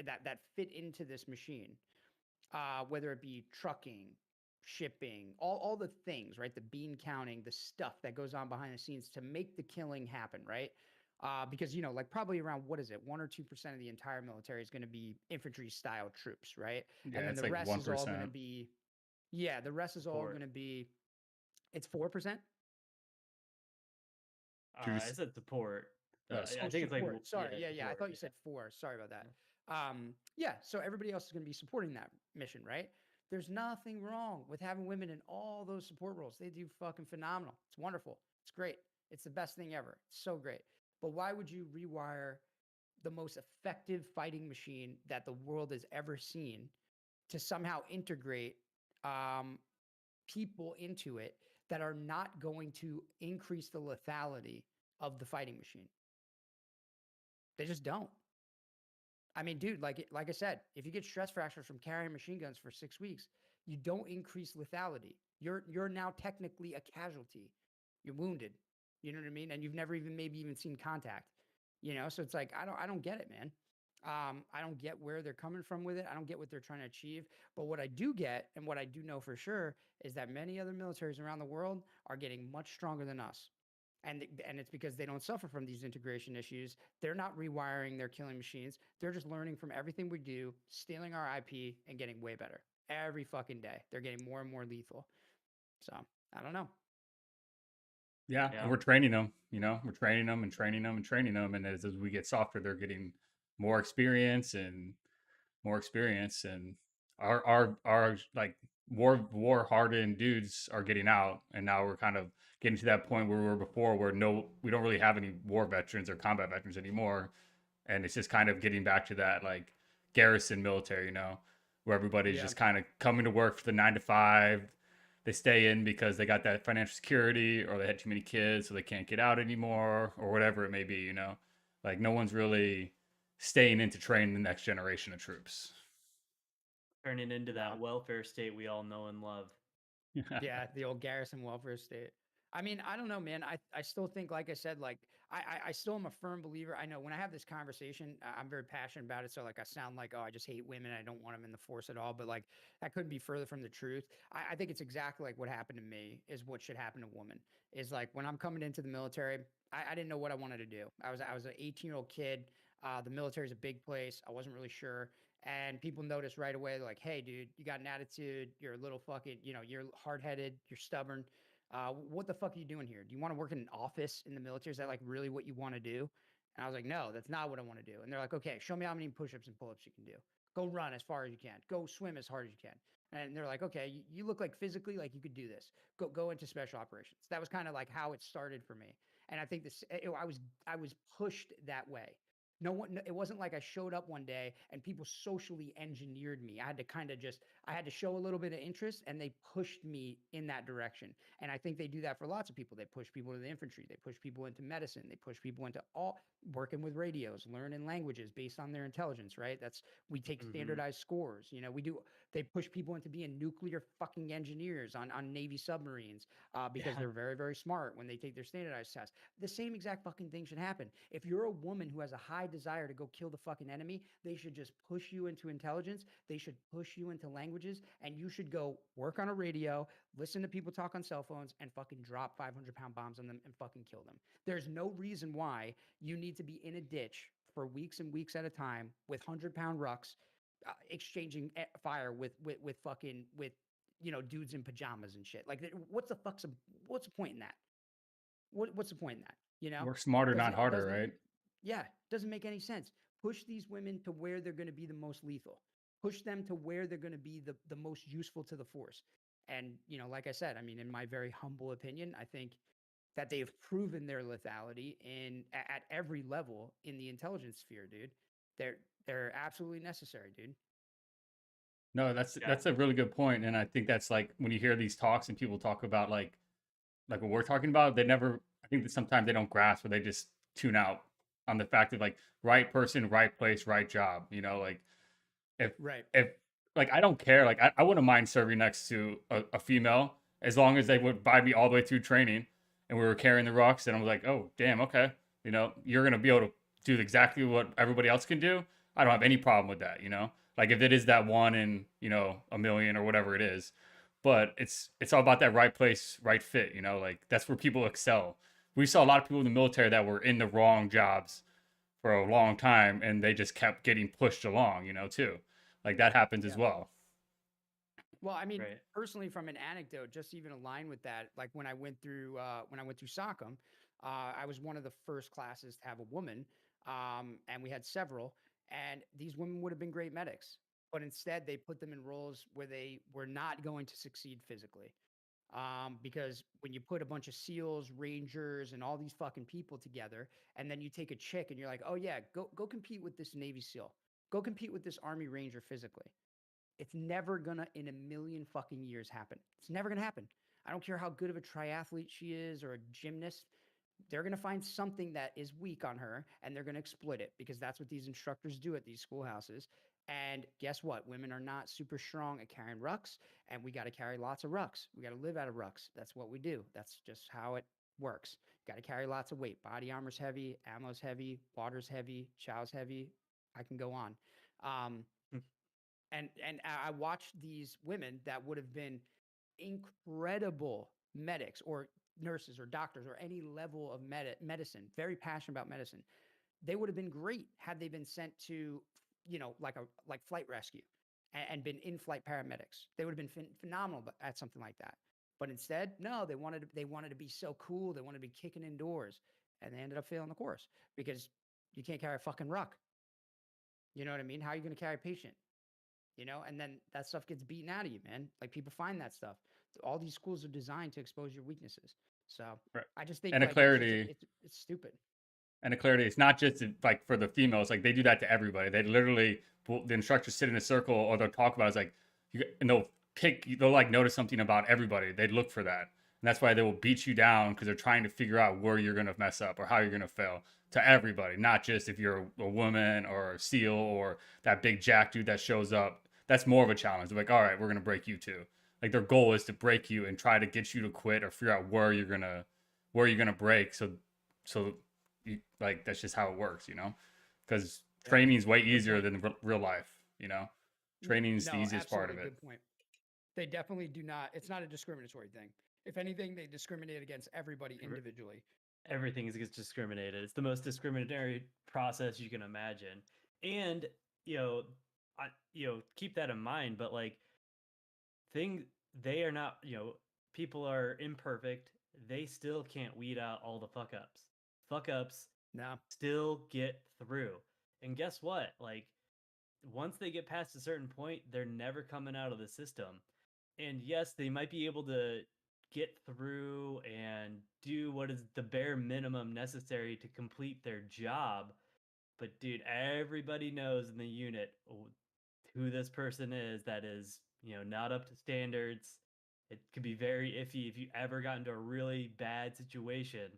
that fit into this machine, whether it be trucking, shipping, all the things, right? The bean counting, the stuff that goes on behind the scenes to make the killing happen, right? Because like probably around what is it, 1 or 2% of the entire military is going to be infantry style troops, right? yeah, And then it's the like rest is all going to 1%. be, yeah, the rest is all going Support. to be, it's 4%. I said support. I Oh, think it's like support. Sorry. yeah, Yeah. I support. thought you Yeah. said 4. Sorry about that. Yeah. So everybody else is going to be supporting that mission, right? There's nothing wrong with having women in all those support roles. They do fucking phenomenal. It's wonderful. It's great. It's the best thing ever. It's so great. But why would you rewire the most effective fighting machine that the world has ever seen to somehow integrate um, people into it that are not going to increase the lethality of the fighting machine? They just don't. I mean, dude, like I said, if you get stress fractures from carrying machine guns for 6 weeks, you don't increase lethality. You're now technically a casualty. You're wounded. You know what I mean? And you've never even maybe even seen contact. So it's like I don't get it, man. I don't get where they're coming from with it. I don't get what they're trying to achieve. But what I do get and what I do know for sure is that many other militaries around the world are getting much stronger than us. And it's because they don't suffer from these integration issues. They're not rewiring their killing machines. They're just learning from everything we do, stealing our IP, and getting way better every fucking day. They're getting more and more lethal. So I don't know. Yeah, and Yeah. we're training them. We're training them and training them and training them, and as we get softer, they're getting more experience and more experience, and our like war hardened dudes are getting out, and now we're kind of getting to that point where we were before, where we don't really have any war veterans or combat veterans anymore, and it's just kind of getting back to that like garrison military, where everybody's Yeah. just kind of coming to work for the 9 to 5. They stay in because they got that financial security, or they had too many kids so they can't get out anymore, or whatever it may be. Like no one's really staying in to train the next generation of troops. Turning into No. that welfare state we all know and love. Yeah, the old garrison welfare state. I mean, I don't know, man. I still think, like I said, like I still am a firm believer. I know when I have this conversation, I'm very passionate about it. So like I sound like, oh, I just hate women. I don't want them in the force at all. But like that couldn't be further from the truth. I think it's exactly like what happened to me is what should happen to women. Is like when I'm coming into the military, I didn't know what I wanted to do. I was an 18-year-old kid. The military is a big place. I wasn't really sure. And people notice right away, like, hey, dude, you got an attitude. You're a little fucking, you're hard headed. You're stubborn. What the fuck are you doing here? Do you want to work in an office in the military? Is that like really what you want to do? And I was like, no, that's not what I want to do. And they're like, okay, show me how many push ups and pull ups you can do. Go run as far as you can. Go swim as hard as you can. And they're like, okay, you look like physically like you could do this. Go into special operations. That was kind of like how it started for me. And I think I was pushed that way. No one, it wasn't like I showed up one day and people socially engineered me. I had to show a little bit of interest and they pushed me in that direction. And I think they do that for lots of people. They push people to the infantry, they push people into medicine, they push people into all working with radios, learning languages based on their intelligence, right? We take Hmm. standardized scores. They push people into being nuclear fucking engineers on Navy submarines because Yeah. they're very, very smart when they take their standardized tests. The same exact fucking thing should happen. If you're a woman who has a high desire to go kill the fucking enemy, they should just push you into intelligence. They should push you into languages, and you should go work on a radio, listen to people talk on cell phones, and fucking drop 500-pound bombs on them and fucking kill them. There's no reason why you need to be in a ditch for weeks and weeks at a time with 100-pound rucks, exchanging fire with fucking with dudes in pajamas and shit. Like, what's the point in that? What's the point in that? You know, Work smarter, not doesn't it harder, doesn't right? yeah, doesn't make any sense. Push these women to where they're going to be the most lethal. Push them to where they're going to be the most useful to the force. And like I said, I mean, in my very humble opinion, I think that they've proven their lethality at every level in the intelligence sphere, dude. They're absolutely necessary, dude. No, that's Yeah. that's a really good point, and I think that's like when you hear these talks and people talk about like what we're talking about, they never. I think that sometimes they don't grasp, or they just tune out on the fact of like right person, right place, right job. Like if Right. if like I don't care, like I wouldn't mind serving next to a female as long as they would buy me all the way through training, and we were carrying the rocks, and I was like, oh damn, okay, you're gonna be able to do exactly what everybody else can do. I don't have any problem with that. Like if it is that one in a million or whatever it is, but it's all about that right place, right fit. Like that's where people excel. We saw a lot of people in the military that were in the wrong jobs for a long time, and they just kept getting pushed along. Too. Like that happens as Yeah. well. Well, I mean, Right. personally, from an anecdote, just even align with that, like when I went through SOCM, I was one of the first classes to have a woman, and we had several, and these women would have been great medics, but instead they put them in roles where they were not going to succeed physically. Because when you put a bunch of SEALs, Rangers, and all these fucking people together, and then you take a chick and you're like, oh yeah, go compete with this Navy SEAL, go compete with this Army Ranger physically. It's never gonna in a million fucking years happen. It's never gonna happen. I don't care how good of a triathlete she is or a gymnast. They're gonna find something that is weak on her and they're gonna exploit it because that's what these instructors do at these schoolhouses. And guess what? Women are not super strong at carrying rucks, and we got to carry lots of rucks. We got to live out of rucks. That's what we do. That's just how it works. Got to carry lots of weight. Body armor's heavy, ammo's heavy, water's heavy, chow's heavy. I can go on. Um, and I watched these women that would have been incredible medics or nurses or doctors or any level of medicine, very passionate about medicine. They would have been great had they been sent to, like flight rescue and been in-flight paramedics. They would have been phenomenal at something like that. But instead, no, they wanted to be so cool. They wanted to be kicking indoors, and they ended up failing the course because you can't carry a fucking ruck. You know what I mean? How are you going to carry a patient? And then that stuff gets beaten out of you, man. Like people find that stuff. All these schools are designed to expose your weaknesses. So Right. I just think And a like it's just clarity it's stupid. and a clarity. It's not just like for the females. Like they do that to everybody. They literally the instructors sit in a circle or they'll talk about it. It's like and they'll like notice something about everybody. They'd look for that, and that's why they will beat you down because they're trying to figure out where you're gonna mess up or how you're gonna fail to everybody. Not just if you're a woman or a SEAL or that big jack dude that shows up. That's more of a challenge. They're like, all right, we're gonna break you too. Like their goal is to break you and try to get you to quit or figure out where you're gonna break. So like that's just how it works, because Yeah, training is way good easier point. than real life. Training is the No, easiest part of absolutely it. good point. They definitely do not. It's not a discriminatory thing. If anything, they discriminate against everybody Every- individually. Everything is gets discriminated. It's the most discriminatory process you can imagine. And, you know, keep that in mind, but like thing they are not, people are imperfect. They still can't weed out all the fuck ups. Fuck ups No, still get through. And guess what? Like once they get past a certain point, they're never coming out of the system. And yes, they might be able to get through and do what is the bare minimum necessary to complete their job, but dude, everybody knows in the unit who this person is that is, not up to standards. It could be very iffy if you ever got into a really bad situation,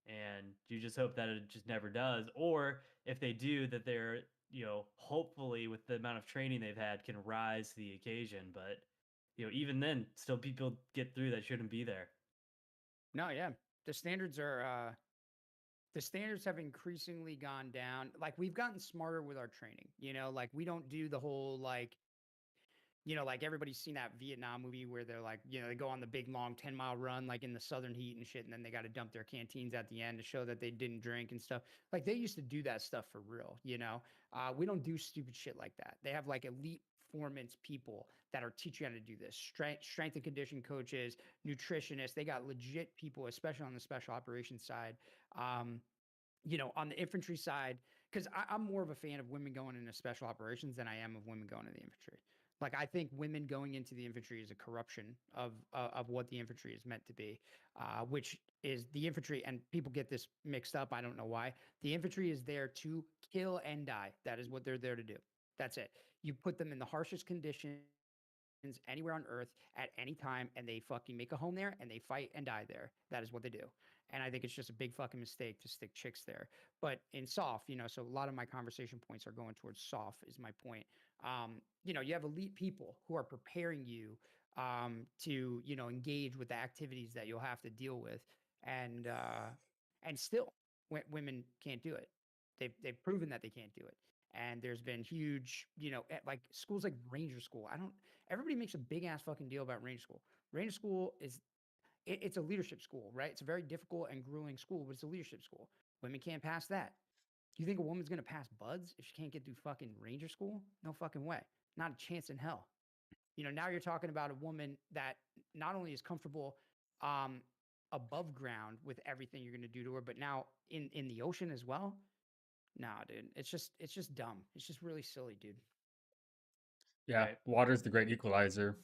and you just hope that it just never does. Or if they do, that they're, hopefully with the amount of training they've had can rise to the occasion. But, even then, still people get through that shouldn't be there. No, yeah. The standards are the standards have increasingly gone down. Like we've gotten smarter with our training, like we don't do the whole like like everybody's seen that Vietnam movie where they're like, they go on the big long 10-mile run like in the southern heat and shit, and then they got to dump their canteens at the end to show that they didn't drink and stuff. Like they used to do that stuff for real. We don't do stupid shit like that. They have like elite performance people that are teaching you how to do this. Strength and condition coaches, nutritionists. They got legit people, especially on the special operations side. On the infantry side, because I'm more of a fan of women going into special operations than I am of women going to the infantry. Like I think women going into the infantry is a corruption of what the infantry is meant to be, which is the infantry. And people get this mixed up. I don't know why. The infantry is there to kill and die. That is what they're there to do. That's it. You put them in the harshest conditions anywhere on earth at any time, and they fucking make a home there and they fight and die there. That is what they do. And I think it's just a big fucking mistake to stick chicks there. But in SOF, so a lot of my conversation points are going towards SOF is my point. You have elite people who are preparing you to, engage with the activities that you'll have to deal with. And still women can't do it. They've proven that they can't do it. And there's been huge, like schools like Ranger School. Everybody makes a big ass fucking deal about Ranger School. Ranger School it's a leadership school, right? It's a very difficult and grueling school, but it's a leadership school. Women can't pass that. You think a woman's going to pass buds if she can't get through fucking Ranger School? No fucking way. Not a chance in hell. Now you're talking about a woman that not only is comfortable above ground with everything you're going to do to her, but now in the ocean as well. Nah, dude. It's just dumb. It's just really silly, dude. Yeah, Right. water's the great equalizer.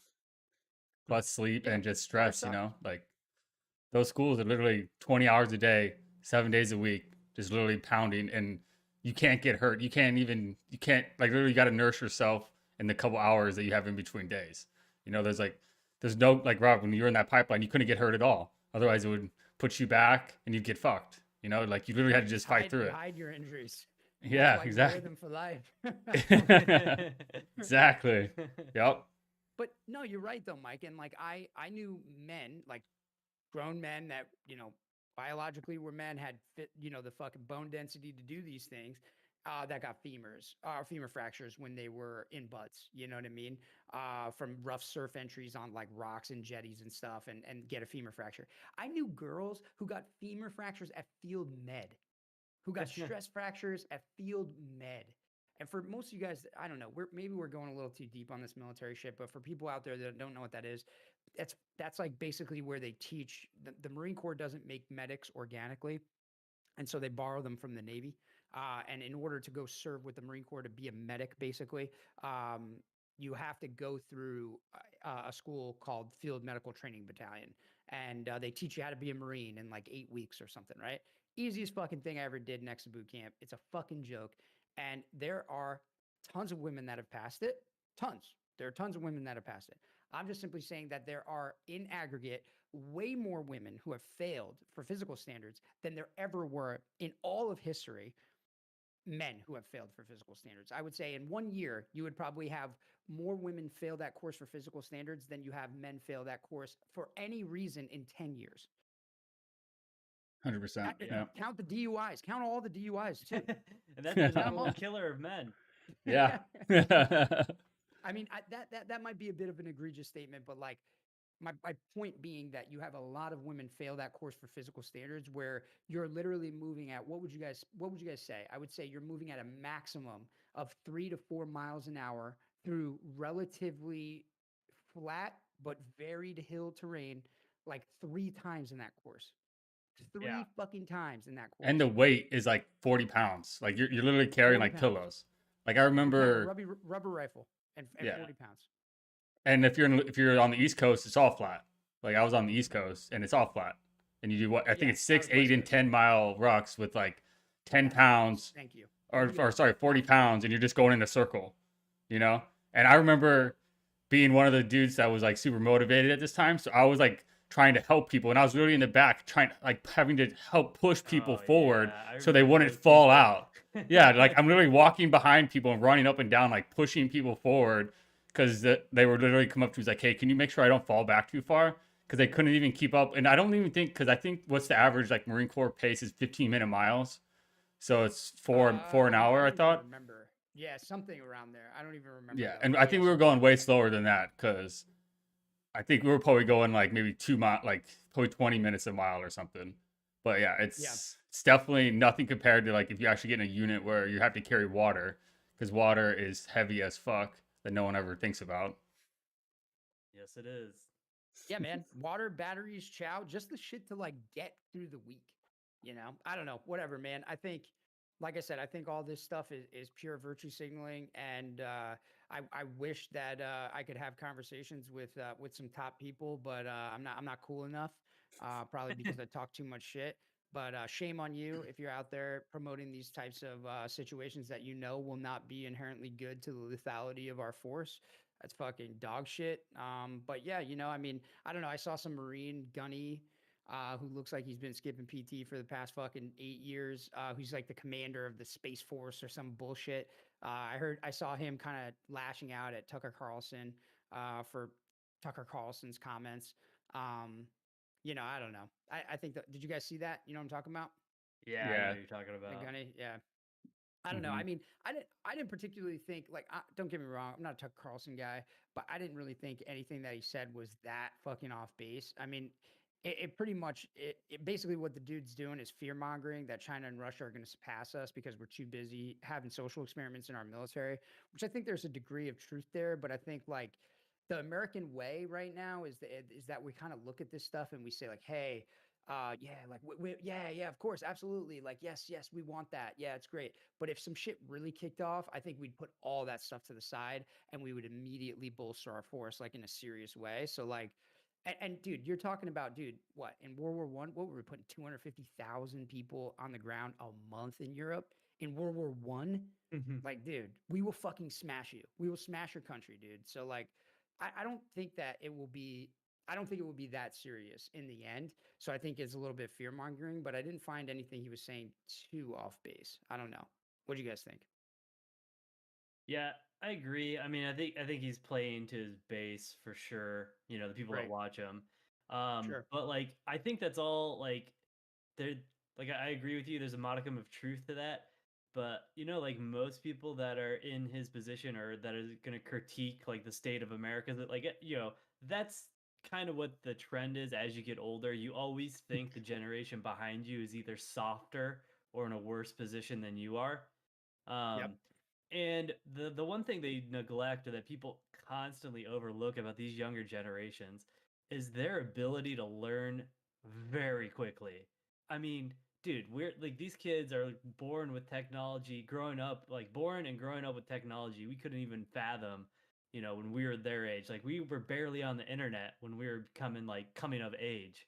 Plus sleep Yeah, and just water stress, sucks. like those schools are literally 20 hours a day, 7 days a week, just literally pounding, and you can't get hurt. You can't like literally got to nurse yourself in the couple hours that you have in between days. There's no, like Rob, when you're in that pipeline, you couldn't get hurt at all. Otherwise it would put you back and you'd get fucked. Like you literally had to just fight through You it. hide your injuries. Yeah, That's why you exactly. wear them for life. Exactly. Yep. But no, you're right though, Mike. And like I knew men, like grown men that, biologically were men, had fit, the fucking bone density to do these things, that got femur fractures when they were in butts, you know what I mean? From rough surf entries on like rocks and jetties and stuff, and get a femur fracture. I knew girls who got femur fractures at field med, who got stress fractures at field med. And for most of you guys, I don't know, maybe we're going a little too deep on this military shit, but for people out there that don't know what that is, that's like basically where they teach. The Marine Corps doesn't make medics organically, and so they borrow them from the Navy. And in order to go serve with the Marine Corps to be a medic, basically, you have to go through a school called Field Medical Training Battalion, and they teach you how to be a Marine in like 8 weeks or something, right? Easiest fucking thing I ever did next to boot camp. It's a fucking joke, and there are tons of women that have passed it. Tons. There are tons of women that have passed it. I'm just simply saying that there are, in aggregate, way more women who have failed for physical standards than there ever were in all of history, men who have failed for physical standards. I would say in 1 year, you would probably have more women fail that course for physical standards than you have men fail that course for any reason in 10 years. 100%. Yeah. Count the DUIs. Count all the DUIs, too. And that's the Count 'em number one all. killer of men. Yeah. I mean, that might be a bit of an egregious statement, but like my point being that you have a lot of women fail that course for physical standards, where you're literally moving at, what would you guys say? I would say you're moving at a maximum of 3 to 4 miles an hour through relatively flat but varied hill terrain, like 3 times in that course. Three fucking times in that course. And the weight is like 40 pounds. Like you're literally carrying 40 like pounds. pillows. Like I remember, rubber rifle and Yeah. 40 pounds. and if you're on the East Coast, it's all flat. Like I was on the East Coast and it's all flat. And you do what? I think Yeah, it's I 6, was West 8, and Coast. 10 mile rucks with like 10 Yeah. pounds Thank you. or Yeah. sorry, 40 pounds, and you're just going in a circle, you know? And I remember being one of the dudes that was like super motivated at this time. So I was like trying to help people, and I was literally in the back trying, like, having to help push people Oh forward yeah, I so they remember wouldn't those fall people. out. Yeah, like I'm literally walking behind people and running up and down, like pushing people forward because they were literally come up to me like, "Hey, can you make sure I don't fall back too far?" Because they couldn't even keep up. And I don't even think, because I think what's the average like Marine Corps pace is 15-minute miles, so it's four an I hour, I don't even thought. remember. Yeah, something around there. I don't even remember Yeah, though. and But I yeah, think we were something going like way that. slower than that because I think we were probably going like maybe 2 mile, like probably 20 minutes a mile or something. But yeah, Yeah. it's definitely nothing compared to like if you actually get in a unit where you have to carry water, because water is heavy as fuck that no one ever thinks about. Yes, it is. Yeah, man. Water, batteries, chow, just the shit to like get through the week. I don't know. Whatever, man. I think, like I said, I think all this stuff is pure virtue signaling, and I wish that I could have conversations with some top people, but I'm not cool enough. Probably because I talk too much shit. But shame on you if you're out there promoting these types of situations that will not be inherently good to the lethality of our force. That's fucking dog shit. But yeah, I mean, I don't know. I saw some Marine gunny who looks like he's been skipping PT for the past fucking 8 years. Who's like the commander of the Space Force or some bullshit. I saw him kind of lashing out at Tucker Carlson for Tucker Carlson's comments. Um, I don't know. I think that, did you guys see that? You know what I'm talking about? Yeah, I know Yeah. what you're talking The about. gunny, yeah. I don't know. I Hmm. mean, I didn't particularly think like don't get me wrong, I'm not a Tucker Carlson guy, but I didn't really think anything that he said was that fucking off base. I mean, it pretty much it basically what the dude's doing is fear mongering that China and Russia are going to surpass us because we're too busy having social experiments in our military, which I think there's a degree of truth there, but I think like the American way right now is that we kind of look at this stuff and we say like, hey, yeah, like yeah, of course, absolutely, like yes, we want that, yeah, it's great. But if some shit really kicked off, I think we'd put all that stuff to the side and we would immediately bolster our force like in a serious way. So like, and dude, you're talking about, dude, what in World War I? What were we putting 250,000 people on the ground a month in Europe in World War I? Like, dude, we will fucking smash you. We will smash your country, dude. So like, I don't think that it will be. I don't think it will be that serious in the end. So I think it's a little bit fear mongering, but I didn't find anything he was saying too off base. I don't know. What do you guys think? Yeah, I agree. I mean, I think he's playing to his base for sure. You know, the people that Right. watch him. Sure. But like, I think that's all like there. Like, I agree with you. There's a modicum of truth to that. But like most people that are in his position or that is going to critique like the state of America, that like that's kind of what the trend is as you get older. You always think the generation behind you is either softer or in a worse position than you are. Yep. Um, and the one thing they neglect or that people constantly overlook about these younger generations is their ability to learn very quickly. I mean, dude, we're like these kids are born with technology, growing up like born and growing up with technology. We couldn't even fathom, when we were their age. Like we were barely on the internet when we were coming of age,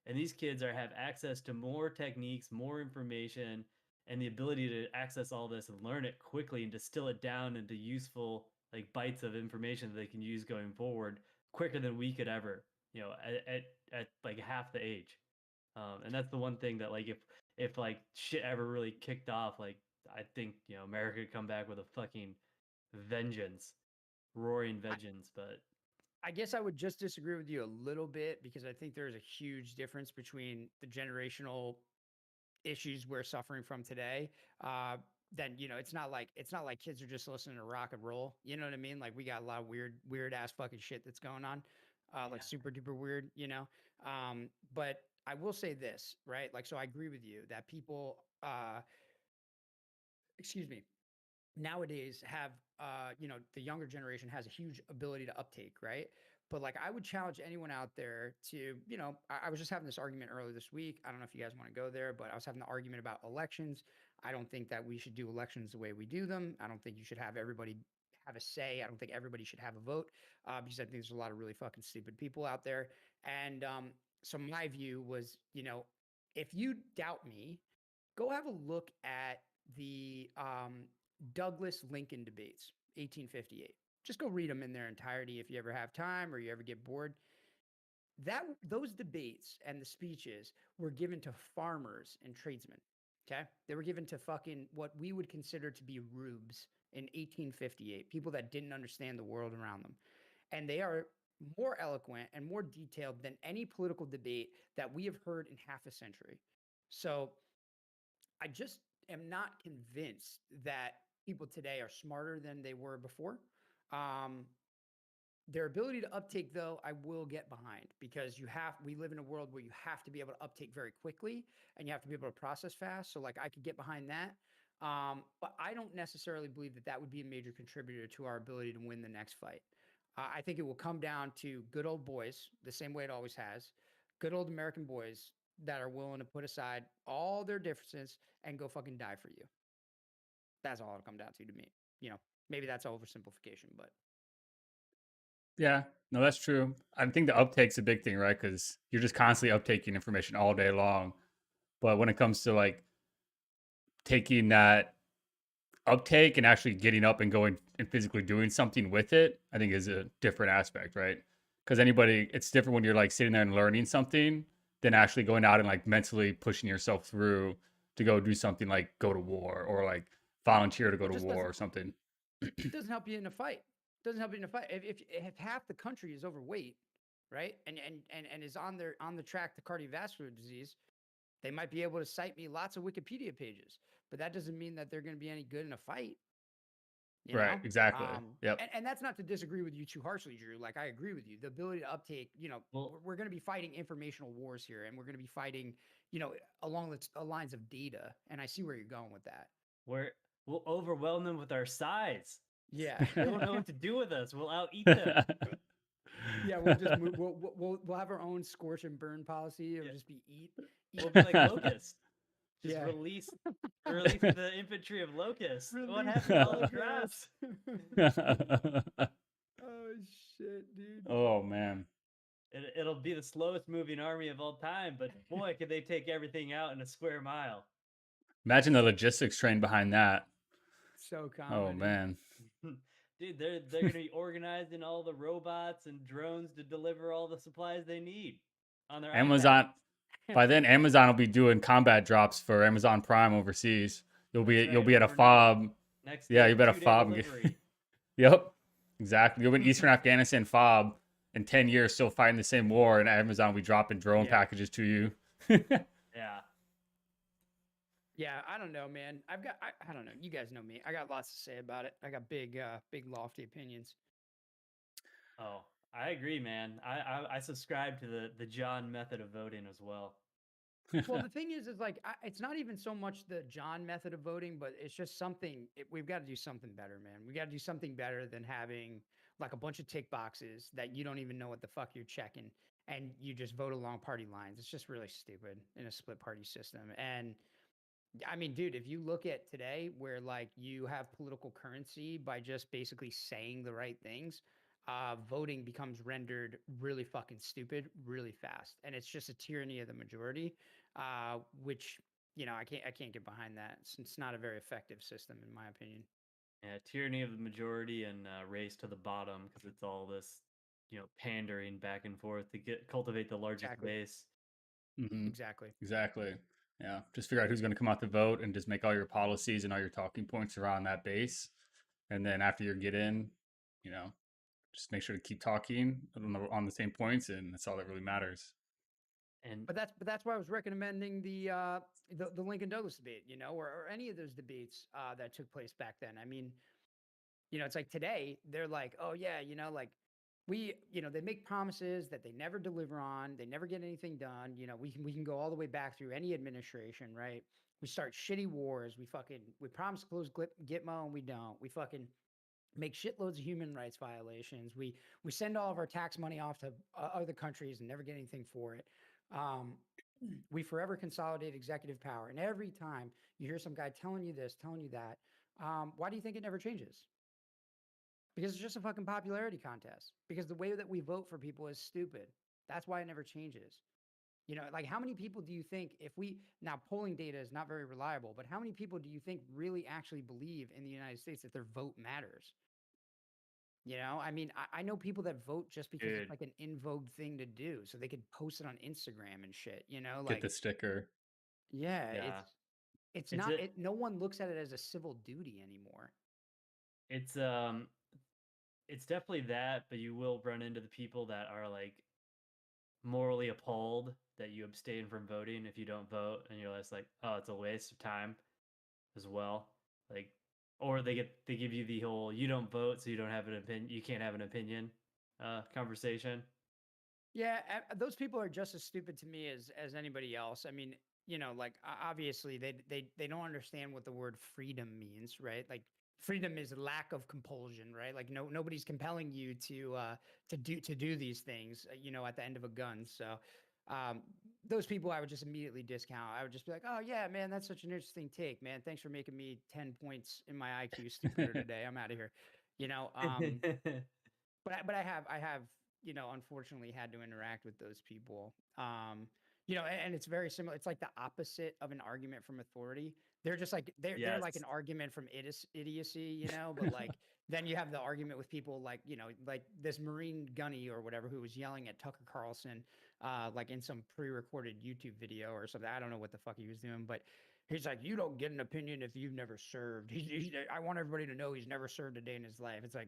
and these kids have access to more techniques, more information, and the ability to access all this and learn it quickly and distill it down into useful like bites of information that they can use going forward quicker than we could ever, at like half the age. And that's the one thing that like if like shit ever really kicked off, like I think America could come back with a fucking vengeance, roaring I, vengeance. But I guess I would just disagree with you a little bit because I think there's a huge difference between the generational issues we're suffering from today. Then it's not like kids are just listening to rock and roll. You know what I mean? Like we got a lot of weird ass fucking shit that's going on, like yeah, super duper weird. But I will say this, right? Like, so I agree with you that people, excuse me, nowadays have the younger generation has a huge ability to uptake, right? But like I would challenge anyone out there to, I was just having this argument earlier this week. I don't know if you guys want to go there, but I was having an argument about elections. I don't think that we should do elections the way we do them. I don't think you should have everybody have a say. I don't think everybody should have a vote, because I think there's a lot of really fucking stupid people out there. And so my view was, if you doubt me, go have a look at the Douglas Lincoln debates, 1858. Just go read them in their entirety if you ever have time or you ever get bored. Those debates and the speeches were given to farmers and tradesmen. Okay, they were given to fucking what we would consider to be rubes in 1858, people that didn't understand the world around them, and they are more eloquent and more detailed than any political debate that we have heard in half a century. So I just am not convinced that people today are smarter than they were before. Um, their ability to uptake, though, I will get behind because we live in a world where you have to be able to uptake very quickly and you have to be able to process fast. So, like, I could get behind that. But I don't necessarily believe that would be a major contributor to our ability to win the next fight. I think it will come down to good old boys, the same way it always has, good old American boys that are willing to put aside all their differences and go fucking die for you. That's all it'll come down to me. Maybe that's oversimplification, but Yeah, no, that's true. I think the uptake's a big thing, right? Because you're just constantly uptaking information all day long. But when it comes to like taking that uptake and actually getting up and going and physically doing something with it, I think is a different aspect, right? Because it's different when you're like sitting there and learning something than actually going out and like mentally pushing yourself through to go do something like go to war or like volunteer to go well, to just war doesn't or something. doesn't help you in a fight. Doesn't help you in a fight. If half the country is overweight, right, and is on the track to cardiovascular disease, they might be able to cite me lots of Wikipedia pages, but that doesn't mean that they're going to be any good in a fight. You Right, know, exactly. Yep. and that's not to disagree with you too harshly, Drew. Like I agree with you. The ability to uptake, Well, we're going to be fighting informational wars here, and we're going to be fighting, along the lines of data. And I see where you're going with that. we'll overwhelm them with our size. Yeah. They won't know what to do with us. We'll out eat them. Yeah, we'll just move. We'll have our own scorch and burn policy. It'll Yeah. just be eat. We'll be like locusts. Just Yeah. release the infantry of locusts. What happened to all the crops? Oh shit, dude. Oh man. It'll be the slowest moving army of all time, but boy, could they take everything out in a square mile. Imagine the logistics train behind that. So Oh common. man. Dude, they're gonna be organizing all the robots and drones to deliver all the supplies they need on their Amazon iPad. by then Amazon will be doing combat drops for Amazon Prime overseas. You'll be at a Or fob. Next Yeah, day, you bet a 2-day fob. delivery. Yep. Exactly. You'll be in Eastern Afghanistan fob in 10 years still fighting the same war and Amazon will be dropping drone packages to you. Yeah. Yeah, I don't know, man. I don't know. You guys know me. I got lots to say about it. I got big lofty opinions. Oh, I agree, man. I subscribe to the John method of voting as well. Well, the thing is like it's not even so much the John method of voting, but it's just we've got to do something better, man. We got to do something better than having like a bunch of tick boxes that you don't even know what the fuck you're checking, and you just vote along party lines. It's just really stupid in a split party system. And I mean, dude, if you look at today where like you have political currency by just basically saying the right things, voting becomes rendered really fucking stupid really fast. And it's just a tyranny of the majority, which, I can't get behind that. It's not a very effective system in my opinion. Yeah, tyranny of the majority and race to the bottom because it's all this, pandering back and forth to cultivate the largest Exactly. base. Mm-hmm. Exactly. Exactly. Yeah. Just figure out who's going to come out to vote and just make all your policies and all your talking points around that base. And then after you get in, just make sure to keep talking on the same points, and that's all that really matters. And But that's why I was recommending the Lincoln Douglas debate, or any of those debates that took place back then. I mean, it's like today they're like, oh yeah, like they make promises that they never deliver on. They never get anything done. We can go all the way back through any administration, right? We start shitty wars. We promise to close Gitmo and we don't. We fucking make shitloads of human rights violations. We send all of our tax money off to other countries and never get anything for it. Um, we forever consolidate executive power, and every time you hear some guy telling you this, telling you that, why do you think it never changes? Because it's just a fucking popularity contest. Because the way that we vote for people is stupid. That's why it never changes. You know, like how many people do you think if we now polling data is not very reliable, but how many people do you think really actually believe in the United States that their vote matters? You know, I mean, I know people that vote just because it's Dude, like an in vogue thing to do, so they could post it on Instagram and shit. You know, Get like the sticker. yeah, yeah. it's It's not a, it. No one looks at it as a civil duty anymore. it's um it's definitely that, but you will run into the people that are like morally appalled that you abstain from voting if you don't vote, and you're just like, oh, it's a waste of time as well. Like, or they give you the whole you don't vote, so you don't have an opinion, you can't have an opinion, conversation. Yeah, those people are just as stupid to me as anybody else. I mean, you know, like obviously they don't understand what the word freedom means, right? Like freedom is lack of compulsion, right? Like nobody's compelling you to do these things, you know, at the end of a gun. So um those people I would just immediately discount. I would just be like, "Oh yeah, man, that's such an interesting take, man. Thanks for making me 10 points in my IQ stupider today. I'm out of here." You know, but I have you know unfortunately had to interact with those people. You know, and it's very similar. It's like the opposite of an argument from authority. They're just like they're like an Yes. argument from idiocy, you know. But like then you have the argument with people like you know like this Marine Gunny or whatever who was yelling at Tucker Carlson, like in some pre-recorded YouTube video or something. I don't know what the fuck he was doing, but he's like, you don't get an opinion if you've never served. I want everybody to know he's never served a day in his life. It's like,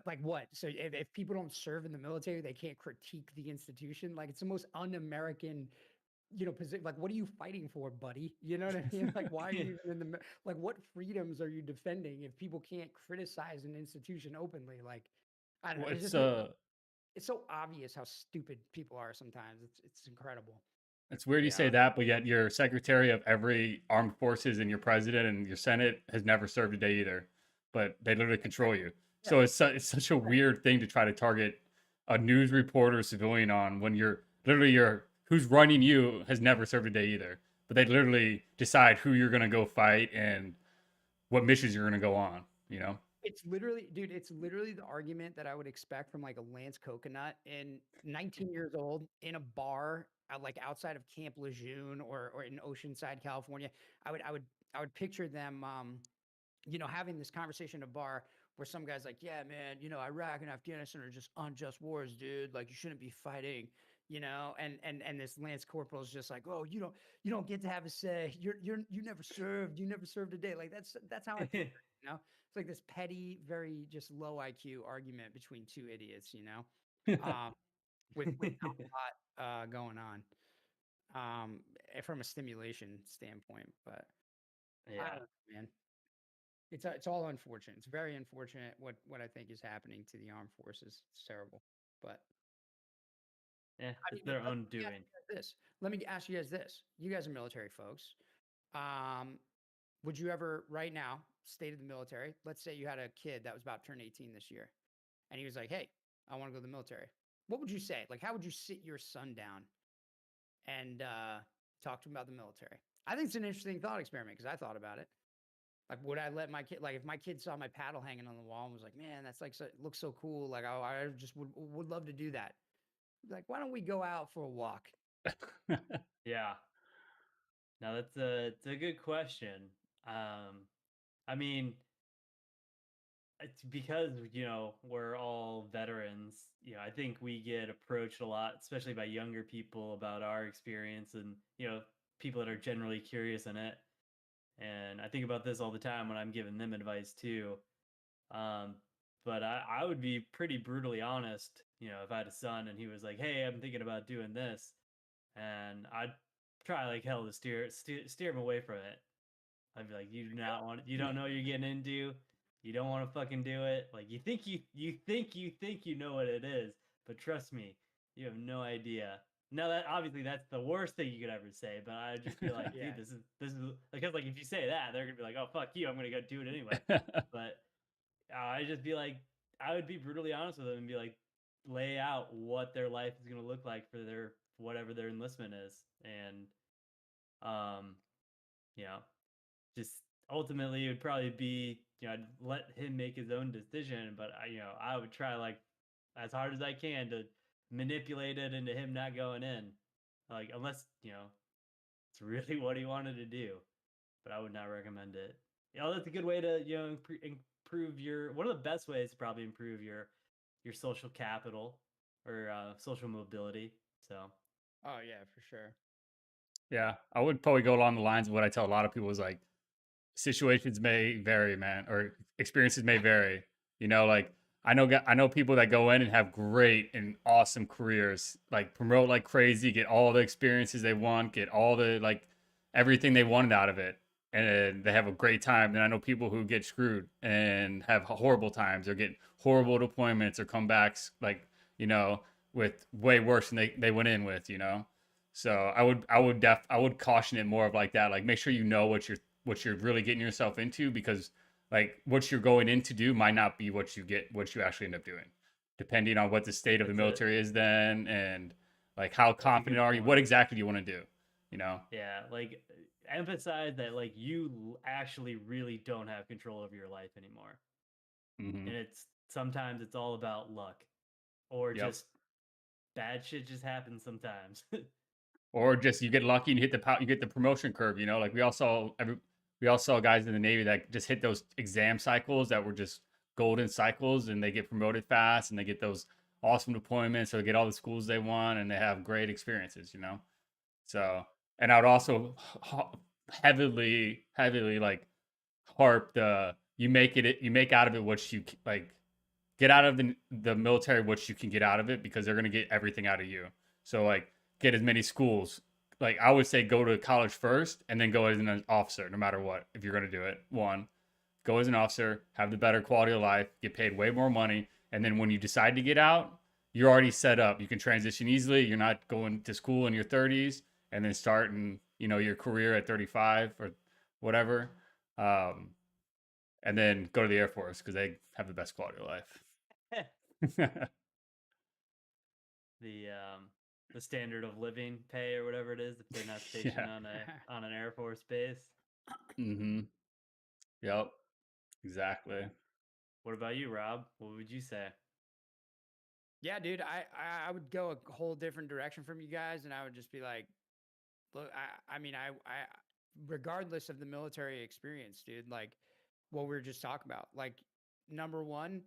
like what? So if people don't serve in the military, they can't critique the institution. Like it's the most un-American, you know, position. Like what are you fighting for, buddy? You know what I mean? Like why are Yeah. you even in the like what freedoms are you defending if people can't criticize an institution openly? Like I don't know. Well, It's just it's so obvious how stupid people are sometimes. It's incredible. it's weird you say Yeah. that, but yet your secretary of every armed forces and your president and your senate has never served a day either, but they literally control you. Yeah. So it's such a weird thing to try to target a news reporter or civilian on when you're literally your who's running you has never served a day either, but they literally decide who you're going to go fight and what missions you're going to go on, you know. It's literally, dude, it's literally the argument that I would expect from like a Lance Coconut in 19 years old in a bar like outside of Camp Lejeune or in Oceanside, California. I would picture them you know, having this conversation in a bar where some guy's like, "Yeah, man, you know, Iraq and Afghanistan are just unjust wars, dude. Like, you shouldn't be fighting." You know, and this Lance Corporal is just like, "Oh, you don't get to have a say. You never served. You never served a day." Like that's how I picture it. You know, it's like this petty, very just low IQ argument between two idiots. You know, um, with not a lot going on from a stimulation standpoint, but I don't Yeah. know, man. It's all unfortunate. It's very unfortunate what I think is happening to the armed forces. It's terrible. But Yeah, I it's mean, their let own me ask doing. you guys this. Let me ask you guys this. You guys are military folks. Um, would you ever, right now, state of the military, let's say you had a kid that was about to turn 18 this year, and he was like, "Hey, I want to go to the military." What would you say? Like, how would you sit your son down and talk to him about the military? I think it's an interesting thought experiment because I thought about it. Like, would I let my kid, like, if my kid saw my paddle hanging on the wall and was like, "Man, that's like, so, it looks so cool. Like, I just would love to do that." I'd be like, why don't we go out for a walk? Yeah. Now it's a good question. Um, I mean, it's because we're all veterans. I think we get approached a lot, especially by younger people, about our experience, and people that are generally curious in it. And I think about this all the time when I'm giving them advice too. Um, but I would be pretty brutally honest, if I had a son and he was like, "Hey, I'm thinking about doing this," and I'd try like hell to steer him away from it. I'd be like, "You do not want, you don't know what you're getting into. You don't want to fucking do it. Like you think you know what it is, but trust me, you have no idea." Now that obviously that's the worst thing you could ever say, but I'd just be like, Yeah. "Dude, this is because like if you say that, they're gonna be like, oh fuck you, I'm gonna go do it anyway." But I just be like, I would be brutally honest with them and be like, lay out what their life is gonna look like for their whatever their enlistment is, and um, you know, just ultimately it would probably be I'd let him make his own decision, but I would try like as hard as I can to manipulate it into him not going in. Like, unless, it's really what he wanted to do. But I would not recommend it. That's a good way to, improve your, one of the best ways to probably improve your social capital or social mobility. So, Oh yeah, for sure. Yeah, I would probably go along the lines of what I tell a lot of people is like situations may vary, man, or experiences may vary. Like I know people that go in and have great and awesome careers, like promote like crazy, get all the experiences they want, get all the like everything they wanted out of it, and they have a great time. And I know people who get screwed and have horrible times or get horrible deployments or comebacks, like you know, with way worse than they went in with. So I would caution it more of like that. Like make sure you know what you're really getting yourself into, because like what you're going in to do might not be what you actually end up doing, depending on what the state of the that's it. military is then, and like how confident are you, what point. exactly do you want to do. Yeah, like emphasize that like you actually really don't have control over your life anymore. Mm-hmm. And sometimes it's all about luck or Yep. just bad shit just happens sometimes. Or just you get lucky and you get the promotion curve. Like we all saw guys in the Navy that just hit those exam cycles that were just golden cycles, and they get promoted fast, and they get those awesome deployments, or they get all the schools they want, and they have great experiences. So, and I would also heavily like harp the you make out of it what you like, get out of the military what you can get out of it, because they're going to get everything out of you. So like get as many schools. Like I would say go to college first and then go as an officer no matter what. If you're going to do it, one, go as an officer, have the better quality of life, get paid way more money, and then when you decide to get out, you're already set up. You can transition easily. You're not going to school in your 30s and then starting, your career at 35 or whatever. And then go to the Air Force because they have the best quality of life. The standard of living pay or whatever it is if they're not stationed Yeah. on an Air Force base. Mm-hmm. Yep. Exactly. What about you, Rob? What would you say? Yeah, dude, I would go a whole different direction from you guys, and I would just be like, look, I mean, regardless of the military experience, dude, like what we were just talking about, like number one,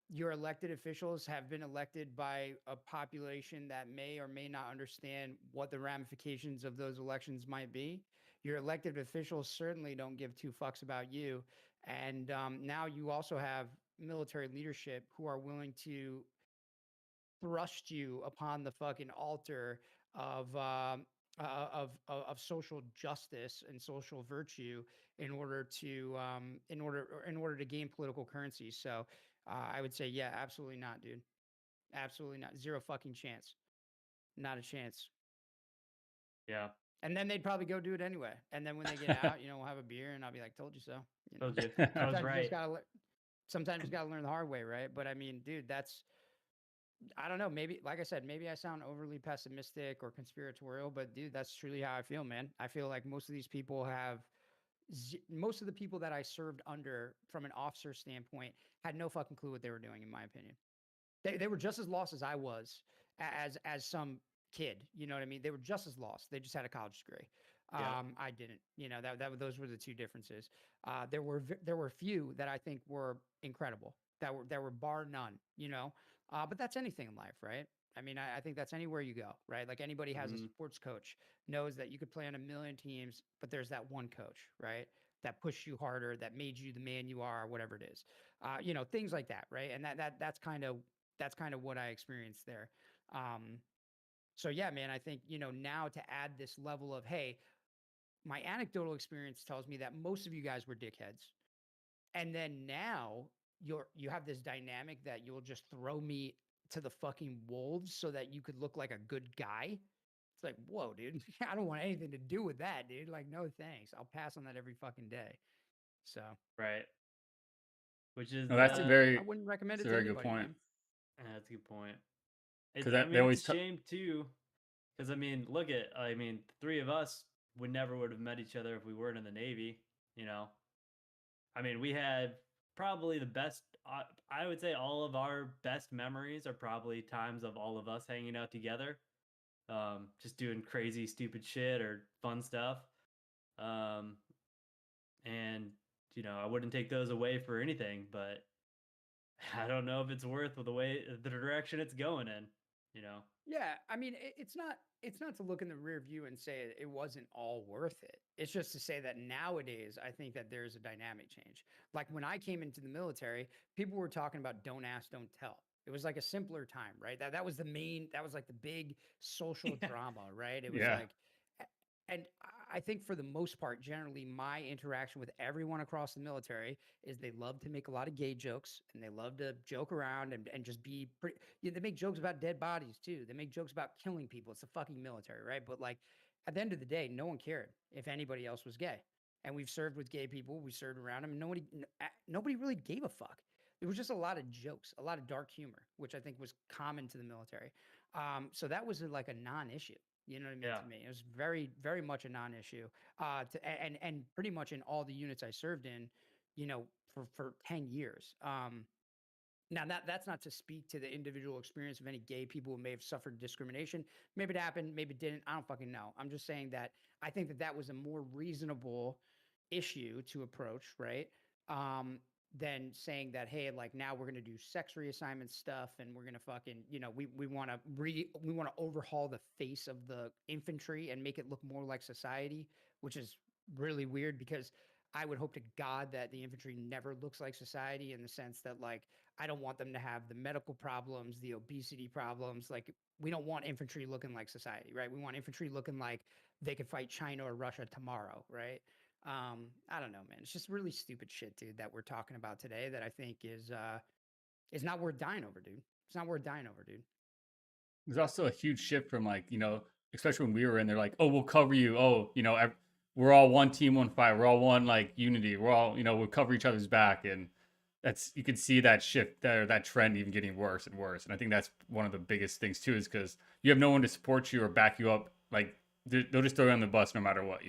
your elected officials have been elected by a population that may or may not understand what the ramifications of those elections might be. Your elected officials certainly don't give two fucks about you. And now you also have military leadership who are willing to thrust you upon the fucking altar of of social justice and social virtue in order to in order to gain political currency. So I would say, yeah, absolutely not, dude. Absolutely not. Zero fucking chance. Not a chance. Yeah. And then they'd probably go do it anyway. And then when they get out, we'll have a beer and I'll be like, told you so. Told you. I was Sometimes you right. just gotta sometimes you just gotta learn the hard way, right? But I mean, dude, that's I don't know. Maybe, like I said, maybe I sound overly pessimistic or conspiratorial, but dude, that's truly how I feel, man. I feel like most of these people have, most of the people that I served under from an officer standpoint had no fucking clue what they were doing, in my opinion. They were just as lost as I was as some kid. You know what I mean? They were just as lost. They just had a college degree. Yeah. I didn't. Those were the two differences. There were few that I think were incredible. That were bar none. But that's anything in life, right? I mean, I think that's anywhere you go, right? Like anybody has a sports coach knows that you could play on a million teams, but there's that one coach, right? That pushed you harder, that made you the man you are, whatever it is. Things like that, right? And that's kind of what I experienced there. So yeah, man, I think, now to add this level of, hey, my anecdotal experience tells me that most of you guys were dickheads. And then now you have this dynamic that you'll just throw me to the fucking wolves so that you could look like a good guy. It's like, whoa, dude. I don't want anything to do with that, dude. Like, no thanks. I'll pass on that every fucking day. So Right. Which is No, I wouldn't recommend that's it a to very good anybody, point. man. that's a good point. Because I they mean, always it's a shame too, because the three of us would have met each other if we weren't in the Navy. You know, I mean, we had probably the best. I would say all of our best memories are probably times of all of us hanging out together. just doing crazy, stupid shit or fun stuff. Um, and I wouldn't take those away for anything, but I don't know if it's worth the direction it's going in. You know, Yeah, I mean, it's not to look in the rear view and say it wasn't all worth it. It's just to say that nowadays I think that there's a dynamic change. Like when I came into the military, people were talking about don't ask, don't tell. It was like a simpler time, right? That was the main, that was like the big social yeah, drama, right? It was Yeah. like and I think for the most part, generally my interaction with everyone across the military is they love to make a lot of gay jokes and they love to joke around and just be pretty. They make jokes about dead bodies too. They make jokes about killing people. It's the fucking military, right? But like at the end of the day, no one cared if anybody else was gay. And we've served with gay people. We served around them. And nobody really gave a fuck. It was just a lot of jokes, a lot of dark humor, which I think was common to the military. So that was like a non-issue. You know what I mean? yeah, To me, it was very, very much a non-issue. And pretty much in all the units I served in, for 10 years. Now that's not to speak to the individual experience of any gay people who may have suffered discrimination. Maybe it happened, maybe it didn't. I don't fucking know. I'm just saying that I think that was a more reasonable issue to approach, right? Um, than saying that, hey, like now we're gonna do sex reassignment stuff and we're gonna fucking, we want to overhaul the face of the infantry and make it look more like society, which is really weird because I would hope to God that the infantry never looks like society in the sense that like I don't want them to have the medical problems, the obesity problems. Like, we don't want infantry looking like society, right? We want infantry looking like they could fight China or Russia tomorrow, right? I don't know, man. It's just really stupid shit, dude, that we're talking about today that I think is not worth dying over, dude. It's not worth dying over, dude. There's also a huge shift from like, especially when we were in, they're like, oh, we'll cover you. Oh, we're all one team, one fight. We're all one like unity. We're all, we'll cover each other's back. And you can see that shift there, that trend even getting worse and worse. And I think that's one of the biggest things too, is because you have no one to support you or back you up. Like they'll just throw you on the bus no matter what.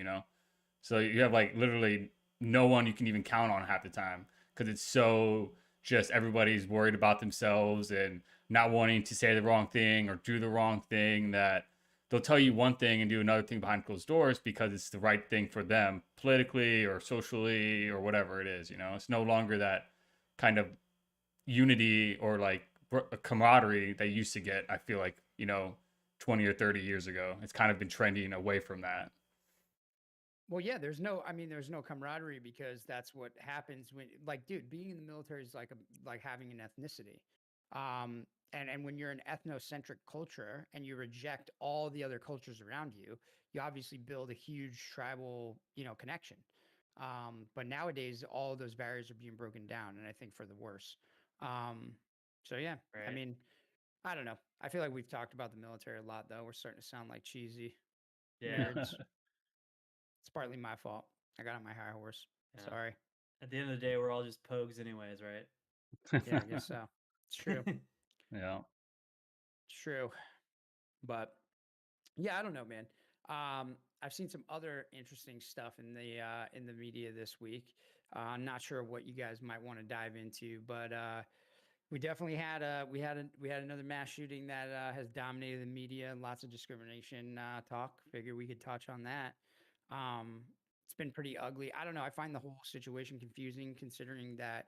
So you have like literally no one you can even count on half the time because it's so just everybody's worried about themselves and not wanting to say the wrong thing or do the wrong thing, that they'll tell you one thing and do another thing behind closed doors because it's the right thing for them politically or socially or whatever it is. It's no longer that kind of unity or like camaraderie they used to get. I feel like 20 or 30 years ago, it's kind of been trending away from that. Well, yeah, there's no camaraderie because that's what happens when, like, dude, being in the military is like having an ethnicity. And when you're an ethnocentric culture and you reject all the other cultures around you, you obviously build a huge tribal, connection. But nowadays, all of those barriers are being broken down, and I think for the worse. Um, so yeah, I right. mean, I don't know. I feel like we've talked about the military a lot, though. We're starting to sound like cheesy Yeah, nerds. It's partly my fault. I got on my high horse. yeah. Sorry. At the end of the day, we're all just pogues, anyways, right? Yeah, I guess so. It's true. Yeah. It's true. But yeah, I don't know, man. I've seen some other interesting stuff in the media this week. I'm not sure what you guys might want to dive into, but we definitely had we had another mass shooting that has dominated the media and lots of discrimination talk. Figure we could touch on that. Um, it's been pretty ugly. I don't know. I find the whole situation confusing, considering that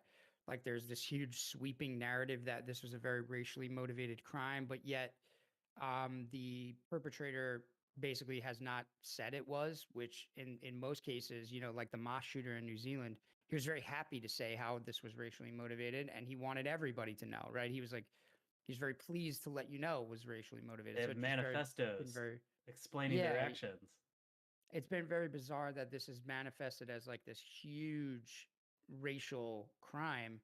like there's this huge sweeping narrative that this was a very racially motivated crime, but yet the perpetrator basically has not said it was, which in most cases, like the mosque shooter in New Zealand, he was very happy to say how this was racially motivated and he wanted everybody to know, right? He's very pleased to let you know it was racially motivated. They So have it's just been manifestos very, explaining their yeah, actions. it's been very bizarre that this is manifested as like this huge racial crime.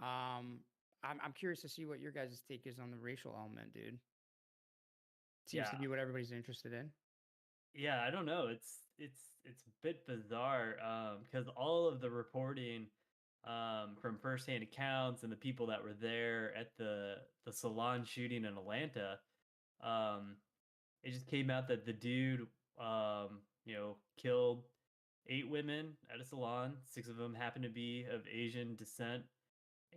Um, I'm curious to see what your guys' take is on the racial element, dude. Seems Yeah, to be what everybody's interested in. yeah. I don't know. It's a bit bizarre because all of the reporting from firsthand accounts and the people that were there at the salon shooting in Atlanta, um, it just came out that the dude, killed 8 women at a salon. 6 of them happened to be of Asian descent.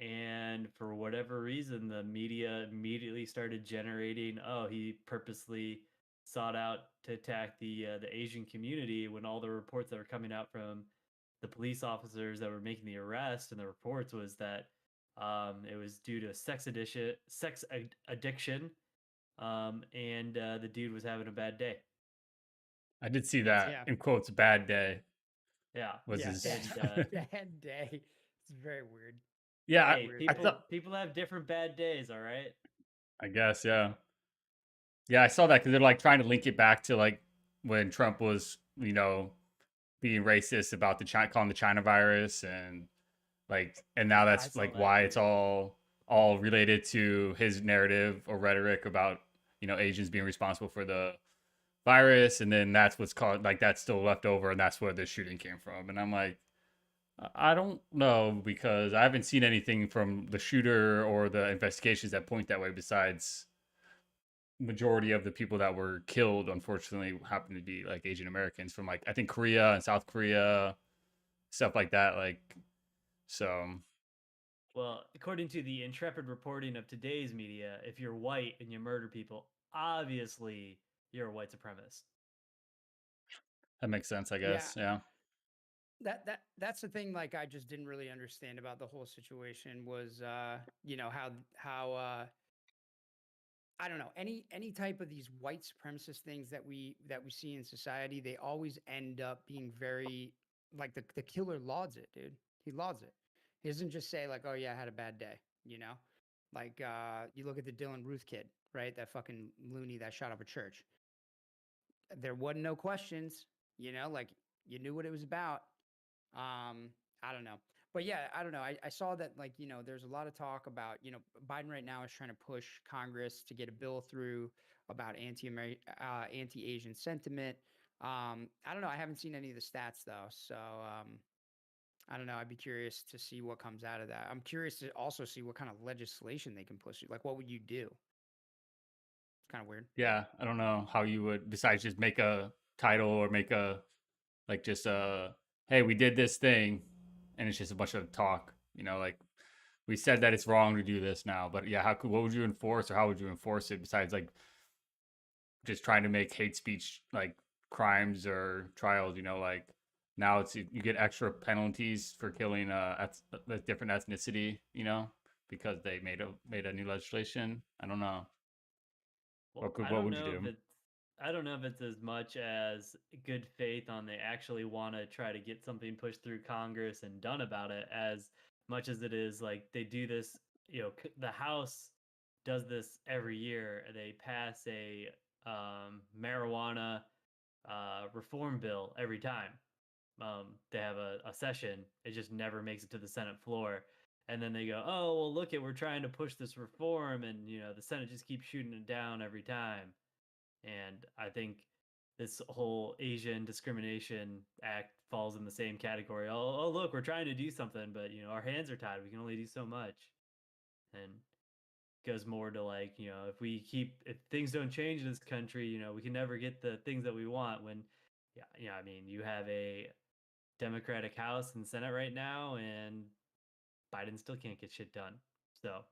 And for whatever reason, the media immediately started generating, oh, he purposely sought out to attack the Asian community when all the reports that were coming out from the police officers that were making the arrest and the reports was that it was due to addiction, and the dude was having a bad day. I did see Yes. that Yeah. in quotes. Bad day Yeah, was Yeah, his. bad day. It's very weird. Yeah, hey, weird. I people thought. people have different bad days, all right? I guess, yeah. Yeah, I saw that because they're like trying to link it back to like when Trump was, being racist about calling the China virus, and and now I that's saw like that why too. it's all related to his narrative or rhetoric about Asians being responsible for the virus, and then that's what's called like that's still left over, and that's where the shooting came from. And I'm like, I don't know because I haven't seen anything from the shooter or the investigations that point that way besides majority of the people that were killed unfortunately happen to be like Asian Americans from like I think Korea and South Korea, stuff like that. So Well, according to the intrepid reporting of today's media, if you're white and you murder people, obviously you're a white supremacist. that makes sense, I Yeah, guess. Yeah. that's the thing. Like, I just didn't really understand about the whole situation was, how I don't know, any type of these white supremacist things that we see in society, they always end up being very like the killer lauds it, dude. He lauds it. He doesn't just say like, "Oh yeah, I had a bad day," you know? Like you look at the Dylan Ruth kid, right? That fucking loony that shot up a church. There wasn't no questions, like you knew what it was about. I don't know. But yeah, I don't know. I saw that like, there's a lot of talk about, Biden right now is trying to push Congress to get a bill through about anti-Asian sentiment. I don't know. I haven't seen any of the stats though. So I don't know. I'd be curious to see what comes out of that. I'm curious to also see what kind of legislation they can push. Like, what would you do? It's kind of weird. Yeah, I don't know how you would besides just make a title or make a like just hey, we did this thing, and it's just a bunch of talk, like we said that it's wrong to do this now, but yeah, what would you enforce, or how would you enforce it besides like just trying to make hate speech like crimes or trials, like now you get extra penalties for killing a different ethnicity, because they made a new legislation. I don't know. Well, What would you do? I don't know if it's as much as good faith on they actually want to try to get something pushed through Congress and done about it, as much as it is like they do this. The House does this every year. They pass a marijuana reform bill every time. They have a session. It just never makes it to the Senate floor. And then they go, oh, well, look we're trying to push this reform. And, the Senate just keeps shooting it down every time. And I think this whole Asian Discrimination Act falls in the same category. Oh, look, we're trying to do something, but, our hands are tied. We can only do so much. And goes more to like, if things don't change in this country, we can never get the things that we want when, yeah, I mean, you have a Democratic House and Senate right now, and Biden still can't get shit done. So,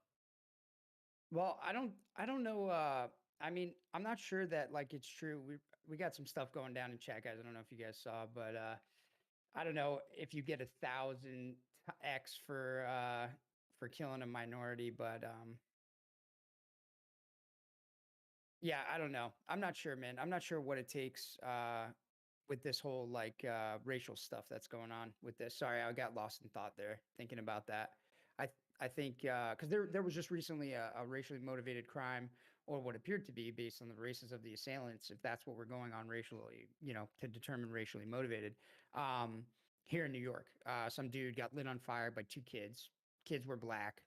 Well, I don't know. I mean, I'm not sure that like it's true. We got some stuff going down in chat, guys. I don't know if you guys saw, but I don't know if you get 1,000x for killing a minority, but yeah, I don't know. I'm not sure, man. I'm not sure what it takes with this whole like racial stuff that's going on with this. Sorry, I got lost in thought there thinking about that. I think because there was just recently a racially motivated crime, or what appeared to be based on the races of the assailants, if that's what we're going on racially, to determine racially motivated. Um, Here in New York, some dude got lit on fire by two kids. Kids were black.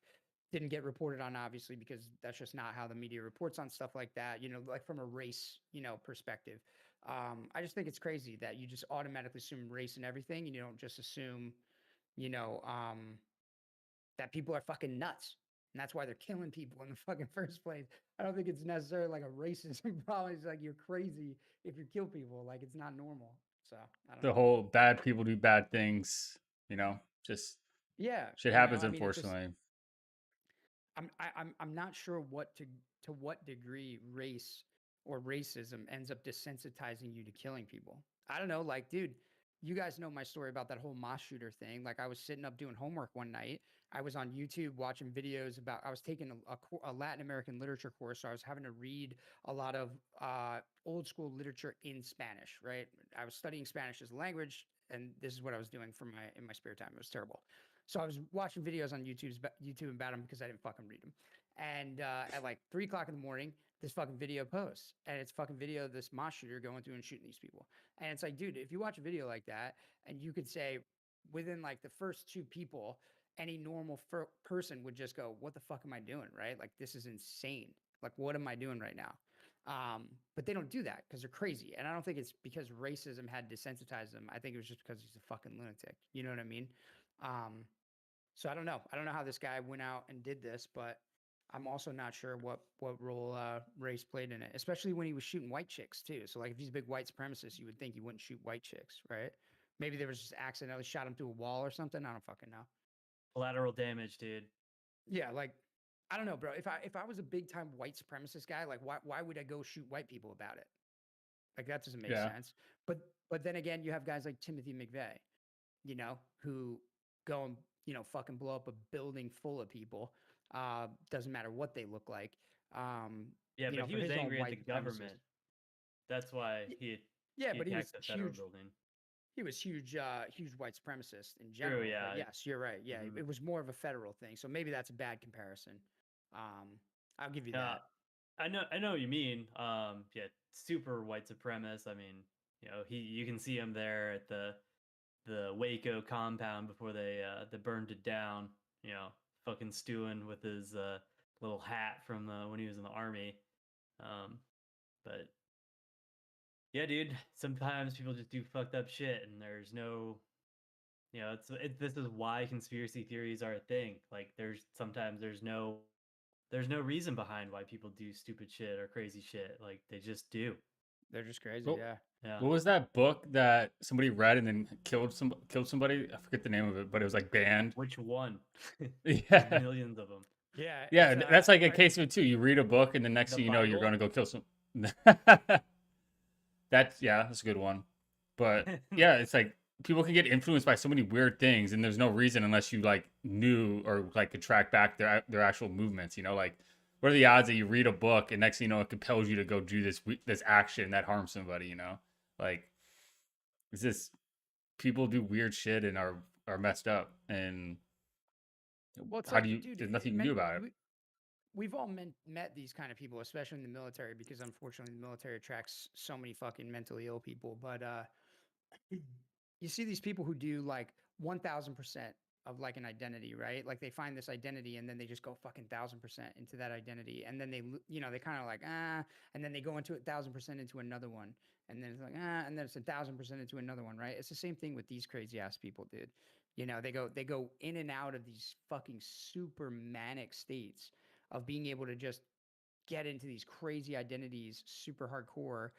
Didn't get reported on, obviously, because that's just not how the media reports on stuff like that. Like from a race, perspective. I just think it's crazy that you just automatically assume race and everything, and you don't just assume, you know, um, that people are fucking nuts. And that's why they're killing people in the fucking first place. I don't think it's necessarily like a racism problem. It's like you're crazy if you kill people. Like it's not normal. So I don't The know. whole bad people do bad things, just Yeah, shit happens I mean, it just unfortunately. I'm not sure what to what degree race or racism ends up desensitizing you to killing people. I don't know, like, dude, you guys know my story about that whole mosque shooter thing. Like, I was sitting up doing homework one night. I was on YouTube watching videos about. I was taking a Latin American literature course, so I was having to read a lot of old school literature in Spanish. Right, I was studying Spanish as a language, and this is what I was doing for my in my spare time. It was terrible. So I was watching videos on YouTube about them because I didn't fucking read them. And at like 3 o'clock in the morning, this fucking video posts, and it's fucking video of this mosque shooter going through and shooting these people. And it's like, dude, if you watch a video like that, and you could say within like the first two people, any normal person would just go, "What the fuck am I doing?" Right? Like, this is insane. Like, what am I doing right now? But they don't do that because they're crazy. And I don't think it's because racism had desensitized them. I think it was just because he's a fucking lunatic. You know what I mean? Um, so I don't know. I don't know how this guy went out and did this, but I'm also not sure what role race played in it, especially when he was shooting white chicks too. So like if he's a big white supremacist, you would think he wouldn't shoot white chicks, right? Maybe there was just accidentally shot him through a wall or something. I don't fucking know. Collateral damage, dude. Yeah, like I don't know, bro. If I was a big time white supremacist guy, like why would I go shoot white people about it? Like that doesn't make Yeah. sense. But then again, you have guys like Timothy McVeigh, who go and, fucking blow up a building full of people. Doesn't matter what they look like. Yeah, but he For was his own angry at the white supremacist. government. That's why Y- he Yeah, he but he was attacked the federal huge. building. He was huge, huge white supremacist in True, general. yeah. But yes, you're right. Yeah, Mhm. it was more of a federal thing. So maybe that's a bad comparison. Um, I'll give you Yeah, that. I know what you mean. Yeah, super white supremacist. I mean, you can see him there at the Waco compound before they burned it down. You know, fucking stewing with his little hat from when he was in the army. Um, but yeah, dude, sometimes people just do fucked up shit, and there's no, this is why conspiracy theories are a thing. Like, there's no reason behind why people do stupid shit or crazy shit. Like, they just do. They're just crazy. What, Yeah. Yeah. what was that book that somebody read and then killed somebody? I forget the name of it, but it was like banned. Which one? There's Yeah. millions of them. Yeah. Yeah, It's that's like a I, case of it too. You read a book and the next The thing you know, you're Bible? going to go kill some. That's a good one. But yeah, it's like people can get influenced by so many weird things, and there's no reason unless you like knew or like could track back their actual movements. Like what are the odds that you read a book and next thing you know it compels you to go do this action that harms somebody? Like it's just people do weird shit and are messed up, and well, it's how like, do you? dude, There's nothing you can do about it. we've all met these kind of people, especially in the military, because unfortunately the military attracts so many fucking mentally ill people. But you see these people who do like 1000% of like an identity, right? Like they find this identity and then they just go fucking 1000% into that identity, and then they kind of like and then they go into 1000% into another one, and then it's like and then it's 1000% into another one, right? It's the same thing with these crazy ass people, dude. They go in and out of these fucking super manic states of being able to just get into these crazy identities super hardcore,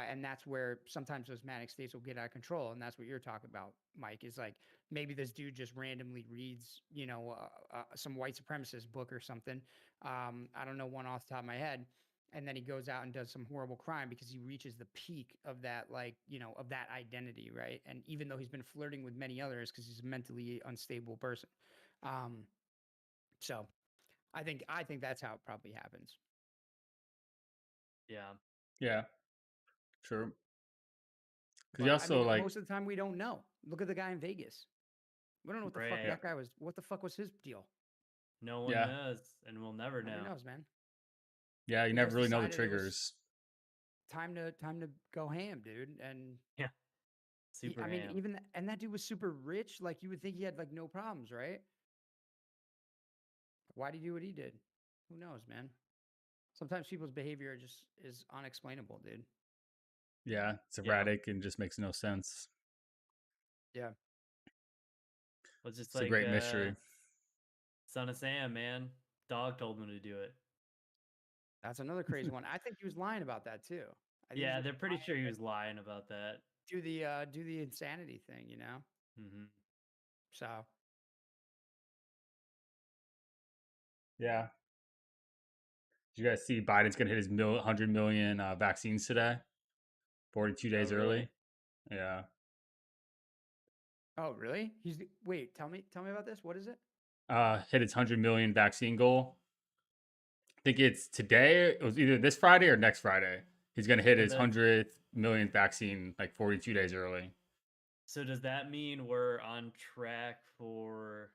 and that's where sometimes those manic states will get out of control, and that's what you're talking about, Mike, is like maybe this dude just randomly reads some white supremacist book or something. I don't know one off the top of my head, and then he goes out and does some horrible crime because he reaches the peak of that, like, of that identity, right? And even though he's been flirting with many others because he's a mentally unstable person. Um, so I think that's how it probably happens. Yeah. Yeah, sure. Because you But I also mean, like most of the time we don't know. Look at the guy in Vegas. We don't know what the fuck yeah Right. that guy was. What the fuck was his deal? No one yeah knows, and we'll never Nobody know. knows, man. yeah you He never just really know the decided it was triggers. time to go ham, dude. And Yeah. Super I mean, ham. and that dude was super rich. Like you would think he had like no problems, right? Why did he do what he did? Who knows, man? Sometimes people's behavior just is unexplainable, dude. Yeah, it's Yeah. erratic and just makes no sense. Yeah, Was just It's a like great mystery. Son of Sam, man. Dog told him to do it. that's another crazy one. I think he was lying about that too. I think he Yeah, was they're pretty lying sure he to was lying about that. do the insanity thing. Hmm. So Yeah. Did you guys see Biden's gonna hit his 100 million vaccines today? 42 Oh, days really? early. Yeah. Oh, really? Wait. Tell me about this. What is it? Hit its 100 million vaccine goal. I think it's today. It was either this Friday or next Friday. He's gonna hit So his that 100th millionth vaccine like 42 days early. so does that mean we're on track for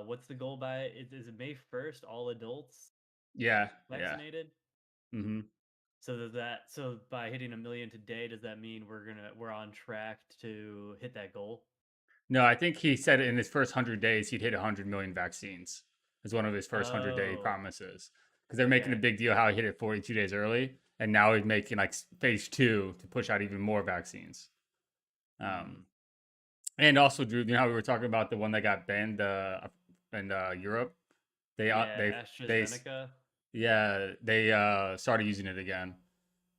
what's the goal by is it May 1st all adults Yeah, yeah. vaccinated? Hmm. So so by hitting 1 million today, does that mean we're on track to hit that goal? No, I think he said in his first 100 days he'd hit 100 million vaccines. As one of his first 100 day Oh, promises. Because they're making a okay. big deal how he hit it 42 days early, and now he's making like phase two to push out even more vaccines. Hmm. Um, and also, Drew, you know how we were talking about the one that got banned in Europe? They uh, Yeah, they AstraZeneca yeah they started using it again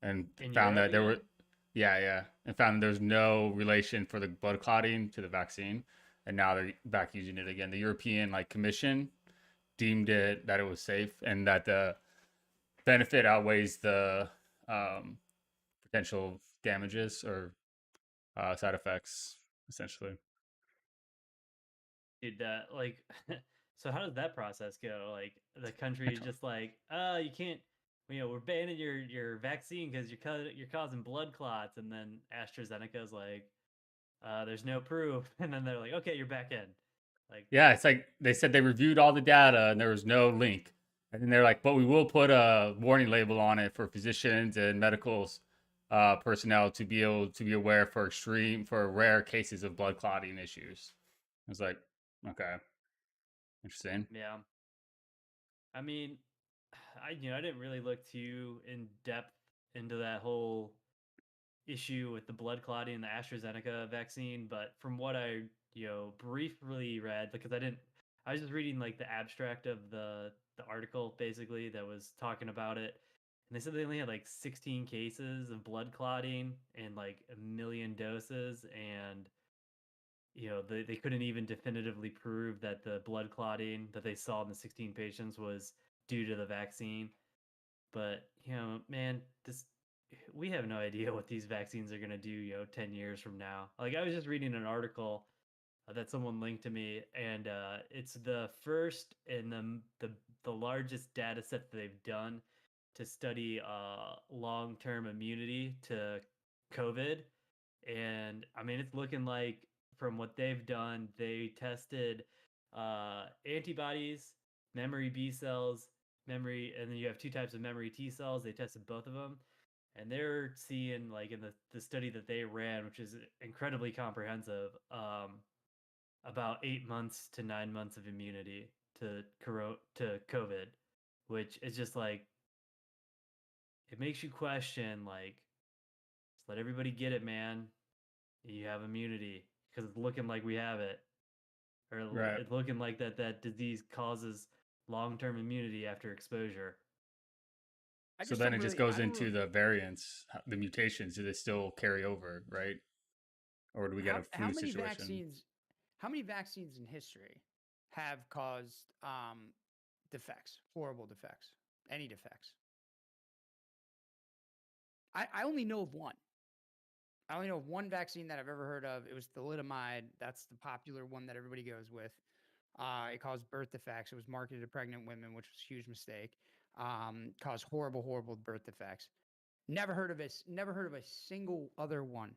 and in found Europe that there were again? and found there's no relation for the blood clotting to the vaccine, and now they're back using it again. The European like Commission deemed it that it was safe and that the benefit outweighs the um, potential damages or side effects, essentially. Dude, that like, so how does that process go? Like, the I country is don't- just like, you can't, we're banning your vaccine because you're causing blood clots, and then AstraZeneca's like, there's no proof, and then they're like, okay, you're back in, like, Yeah, it's like they said they reviewed all the data and there was no link. And then they're like, but we will put a warning label on it for physicians and medical personnel to be able to be aware for rare cases of blood clotting issues. I was like, okay, interesting. yeah. I mean, I didn't really look too in depth into that whole issue with the blood clotting and the AstraZeneca vaccine, but from what I, briefly read, because I was just reading like the abstract of the article basically that was talking about it. And they said they only had like 16 cases of blood clotting and like 1 million doses, and they couldn't even definitively prove that the blood clotting that they saw in the 16 patients was due to the vaccine. But, man, this we have no idea what these vaccines are going to do, 10 years from now. Like, I was just reading an article that someone linked to me, and it's the first and the largest data set that they've done to study long-term immunity to COVID. And I mean, it's looking like from what they've done, they tested antibodies, memory B cells, and then you have two types of memory T cells. They tested both of them, and they're seeing, like, in the study that they ran, which is incredibly comprehensive, about 8 months to 9 months of immunity to COVID, which is just like, it makes you question, like, just let everybody get it, man. You have immunity because it's looking like we have it, or Right. it's looking like that disease causes long-term immunity after exposure. I So just then don't it just really. I goes don't into really. the variants, the mutations. Do they still carry over, right? Or do we get a How flu many situation? vaccines? How many vaccines in history have caused defects, horrible defects, any defects? I only know of one. I only know of one vaccine that I've ever heard of. It was thalidomide. That's the popular one that everybody goes with. It caused birth defects. It was marketed to pregnant women, which was a huge mistake. Caused horrible, horrible birth defects. Never heard of it. Never heard of a single other one.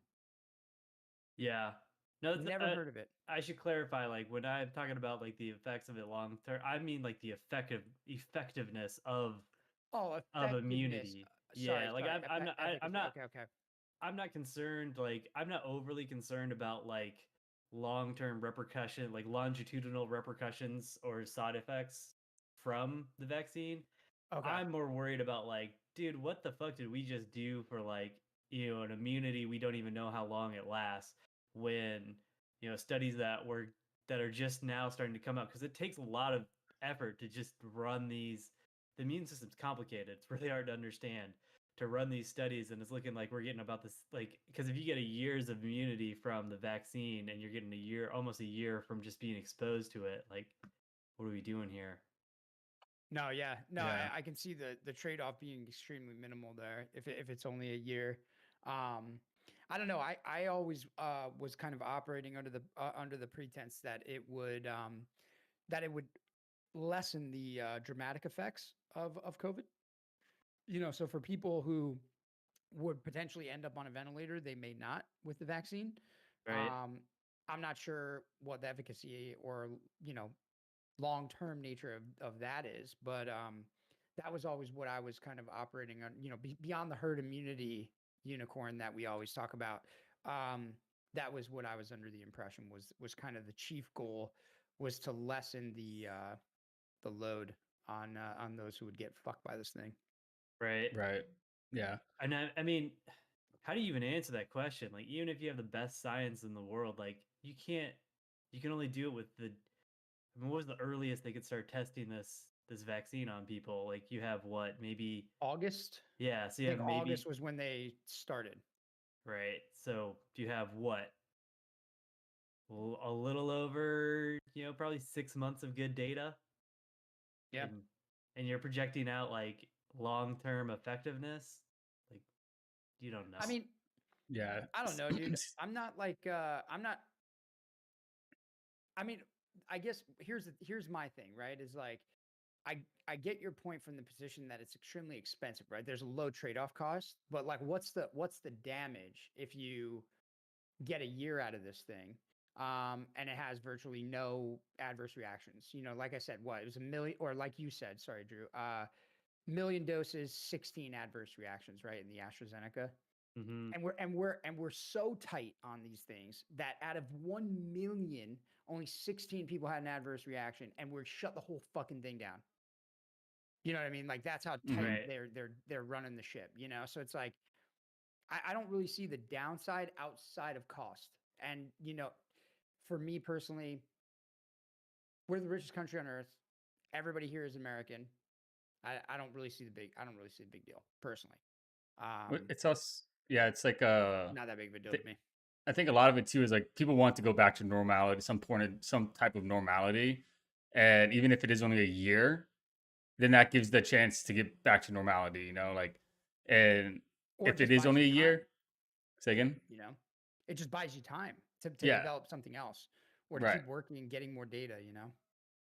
Yeah. No, Never heard of it. I should clarify. Like, when I'm talking about like the effects of it long term, I mean like the effectiveness Oh, of effectiveness. immunity. Sorry, Yeah, like sorry. Efficacy. I'm not Okay, okay. I'm not concerned. Like, I'm not overly concerned about like long-term repercussion, like longitudinal repercussions or side effects from the vaccine. Okay. I'm more worried about, like, dude, what the fuck did we just do for, like, an immunity we don't even know how long it lasts, when, studies that are just now starting to come out, because it takes a lot of effort to just run these. The immune system's complicated. It's really hard to understand, to run these studies, and it's looking like we're getting about this, like, because if you get a year's of immunity from the vaccine and you're getting almost a year from just being exposed to it, like, what are we doing here? No, yeah, no, Yeah. I can see the trade off being extremely minimal there if it's only a year. Um, I don't know. I always was kind of operating under the pretense that it would lessen the dramatic effects of COVID. You know, so for people who would potentially end up on a ventilator, they may not with the vaccine. Right. Um, I'm not sure what the efficacy or long-term nature of that is, but that was always what I was kind of operating on, beyond the herd immunity unicorn that we always talk about. um, that was what I was under the impression was kind of the chief goal, was to lessen the load on those who would get fucked by this thing. Right. Right. Yeah. And I mean, how do you even answer that question? Like, even if you have the best science in the world, like, you can't. You can only do it with the. I mean, what was the earliest they could start testing this vaccine on people? Like, you have what, maybe. August, Yeah, so I you have think maybe. August was when they started. Right. So do you have what, a little over, probably 6 months of good data, Yeah. and you're projecting out like long-term effectiveness. Like, you don't I know. mean, Yeah. I don't know, dude. I'm not like I'm not I mean, I guess here's my thing, right? Is like I I get your point from the position that it's extremely expensive, right? There's a low trade-off cost, but like what's the damage if you get a year out of this thing? And it has virtually no adverse reactions. Like I said, what it was a million, or like you said, sorry, Drew, million doses, 16 adverse reactions, right? In the AstraZeneca. Mm-hmm. And we're so tight on these things that out of 1 million, only 16 people had an adverse reaction, and we're shut the whole fucking thing down. You know what I mean? Like that's how tight Mhm. Right. they're running the ship. So it's like I don't really see the downside outside of cost. And for me personally, we're the richest country on earth. Everybody here is American. I don't really see the big deal personally. It's us. Yeah, it's like Not that big of a deal th- to me. I think a lot of it too is like people want to go back to normality, some point, some type of normality, and even if it is only a year, then that gives the chance to get back to normality. Like, and Or it if it just is buys only you a time. year, say again. you know it just buys you time to Yeah, develop something else, or to right. keep working and getting more data.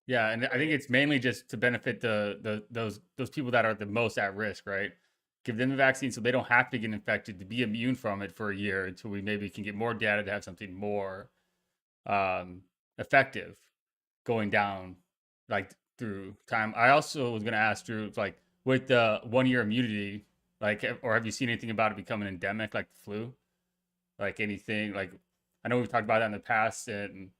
Yeah, and I think Right. it's mainly just to benefit those people that are the most at risk, right? Give them the vaccine so they don't have to get infected to be immune from it for a year until we maybe can get more data to have something more um, effective going down like through time. I also was gonna ask Drew, like with the 1 year immunity, like, or have you seen anything about it becoming endemic, like the flu? Like anything, like I know we've talked about that in the past, and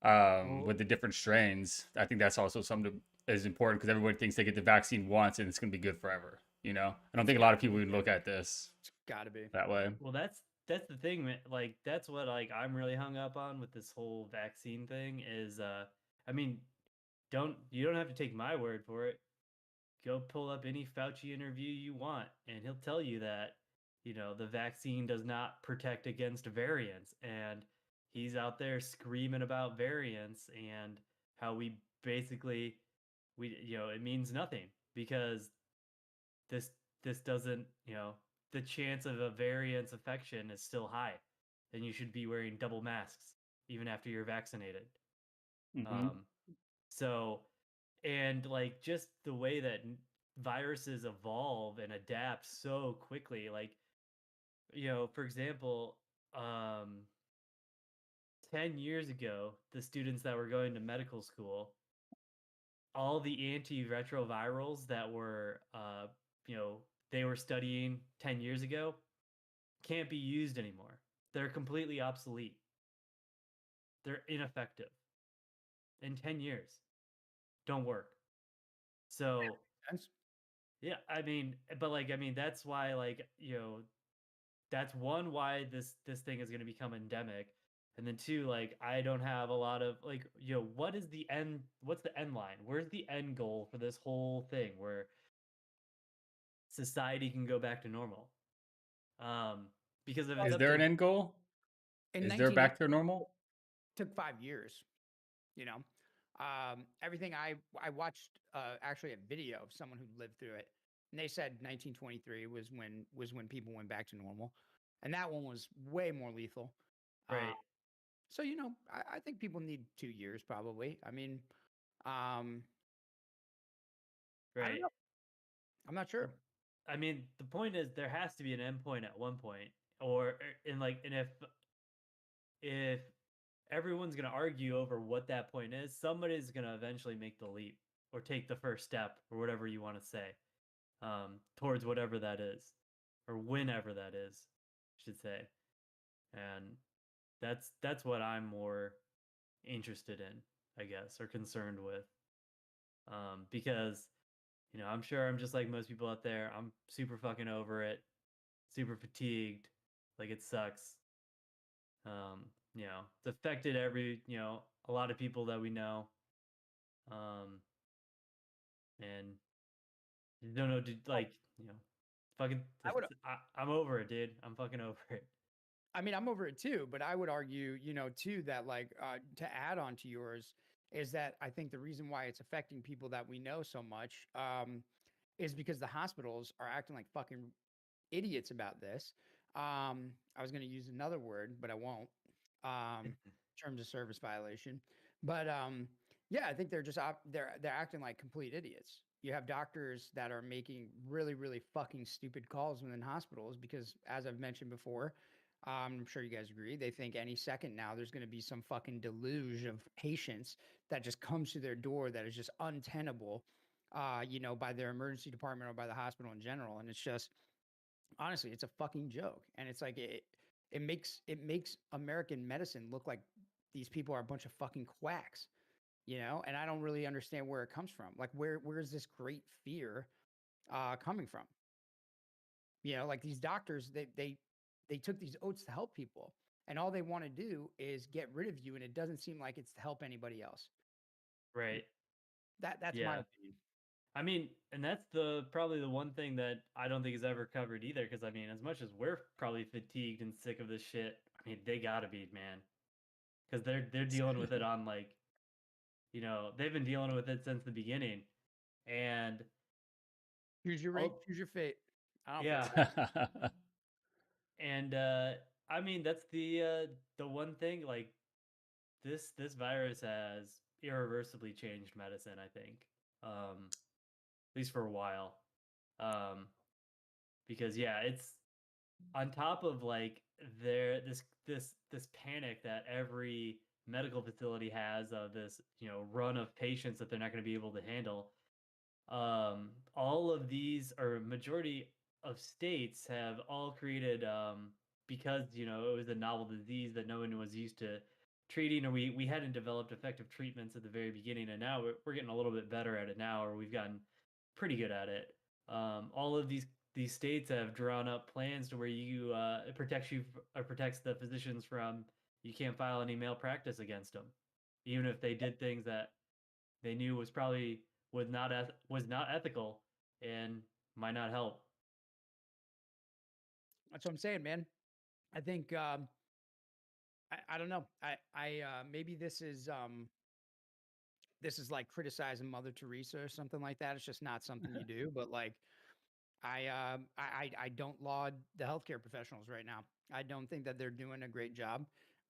Well, with the different strains. I think that's also something that is important because everyone thinks they get the vaccine once and it's going to be good forever. I don't it's think a lot got of to people be, even dude. look at this It's got to be. that way. Well, that's the thing, man. Like, that's what, like, I'm really hung up on with this whole vaccine thing is, I mean, you don't have to take my word for it. Go pull up any Fauci interview you want, and he'll tell you that, the vaccine does not protect against variants. And he's out there screaming about variants and how we basically, it means nothing because this, this doesn't, the chance of a variant's infection is still high. And you should be wearing double masks even after you're vaccinated. Mm-hmm. Um, so, and like just the way that viruses evolve and adapt so quickly, like, for example, um 10 years ago, the students that were going to medical school, all the antiretrovirals that were you know they were studying 10 years ago can't be used anymore. They're completely obsolete. They're ineffective in 10 years. Don't work. So, That's- yeah, I mean, but like, I mean, that's why, like, that's one, why this thing is going to become endemic. And then two, like, I don't have a lot of like, what's the end line? Where's the end goal for this whole thing where society can go back to normal? Um, because if it's well, Is up there an to. end goal? in Is there 1980 back to normal? took 5 years. you know Everything I watched actually a video of someone who lived through it, and they said 1923 was when people went back to normal, and that one was way more lethal. Right. So I think people need 2 years probably. I mean, um, I don't Right. know. I'm not sure. I mean, the point is there has to be an endpoint at one point, or in like, and if everyone's gonna argue over what that point is, somebody's gonna eventually make the leap or take the first step or whatever you want to say, towards whatever that is, or whenever that is, I should say. And that's what I'm more interested in, I guess, or concerned with, because I'm sure I'm just like most people out there. I'm super fucking over it, super fatigued, like it sucks. It's affected a lot of people that we know. Um, and you don't know, Oh, fucking, I would. I'm over it, dude. I'm fucking over it. I mean, I'm over it too, but I would argue, too, that like to add on to yours is that I think the reason why it's affecting people that we know so much is because the hospitals are acting like fucking idiots about this. I was going to use another word, but I won't. Terms of service violation, but yeah, I think they're just they're acting like complete idiots. You have doctors that are making really, really fucking stupid calls within hospitals because, as I've mentioned before, I'm sure you guys agree. They think any second now there's going to be some fucking deluge of patients that just comes to their door that is just untenable, by their emergency department or by the hospital in general. And it's just honestly, it's a fucking joke. And it's like it makes American medicine look like these people are a bunch of fucking quacks, And I don't really understand where it comes from. Like where is this great fear coming from? Like these doctors, they took these oaths to help people, and all they want to do is get rid of you, and it doesn't seem like it's to help anybody else. Right. That's my Yeah. opinion. I mean, and that's the probably the one thing that I don't think is ever covered either. Because I mean, as much as we're probably fatigued and sick of this shit, I mean, they gotta be, man, because they're dealing with it on like, they've been dealing with it since the beginning, and Choose your rate, all choose your fate. I don't yeah, care. and I mean that's the one thing, like this virus has irreversibly changed medicine, I think, at least for a while, um, because yeah, it's on top of like this panic that every medical facility has of this run of patients that they're not going to be able to handle. All of these, or majority of states, have all created, because it was a novel disease that no one was used to treating, or we hadn't developed effective treatments at the very beginning, and now we're getting a little bit better at it now, or we've gotten pretty good at it. All of these states have drawn up plans to where it protects or protects the physicians from, you can't file any malpractice against them, even if they did things that they knew was not ethical and might not help. That's what I'm saying, man. I think I don't know. Maybe this is like criticizing Mother Teresa or something like that. It's just not something you do. But like I don't laud the healthcare professionals right now. I don't think that they're doing a great job.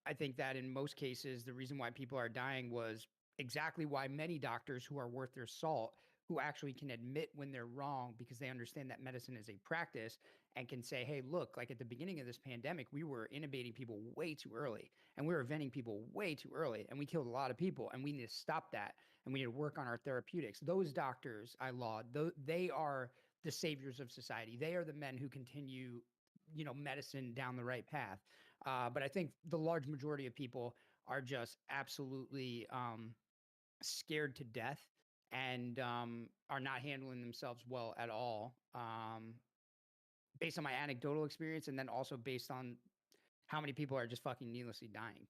I think that in most cases, the reason why people are dying was exactly why many doctors who are worth their salt, who actually can admit when they're wrong because they understand that medicine is a practice and can say, hey, look, like at the beginning of this pandemic, we were intubating people way too early and we were venting people way too early and we killed a lot of people and we need to stop that and we need to work on our therapeutics. Those doctors I laud, they are the saviors of society. They are the men who continue, medicine down the right path. But I think the large majority of people are just absolutely scared to death and are not handling themselves well at all. Based on my anecdotal experience, and then also based on how many people are just fucking needlessly dying.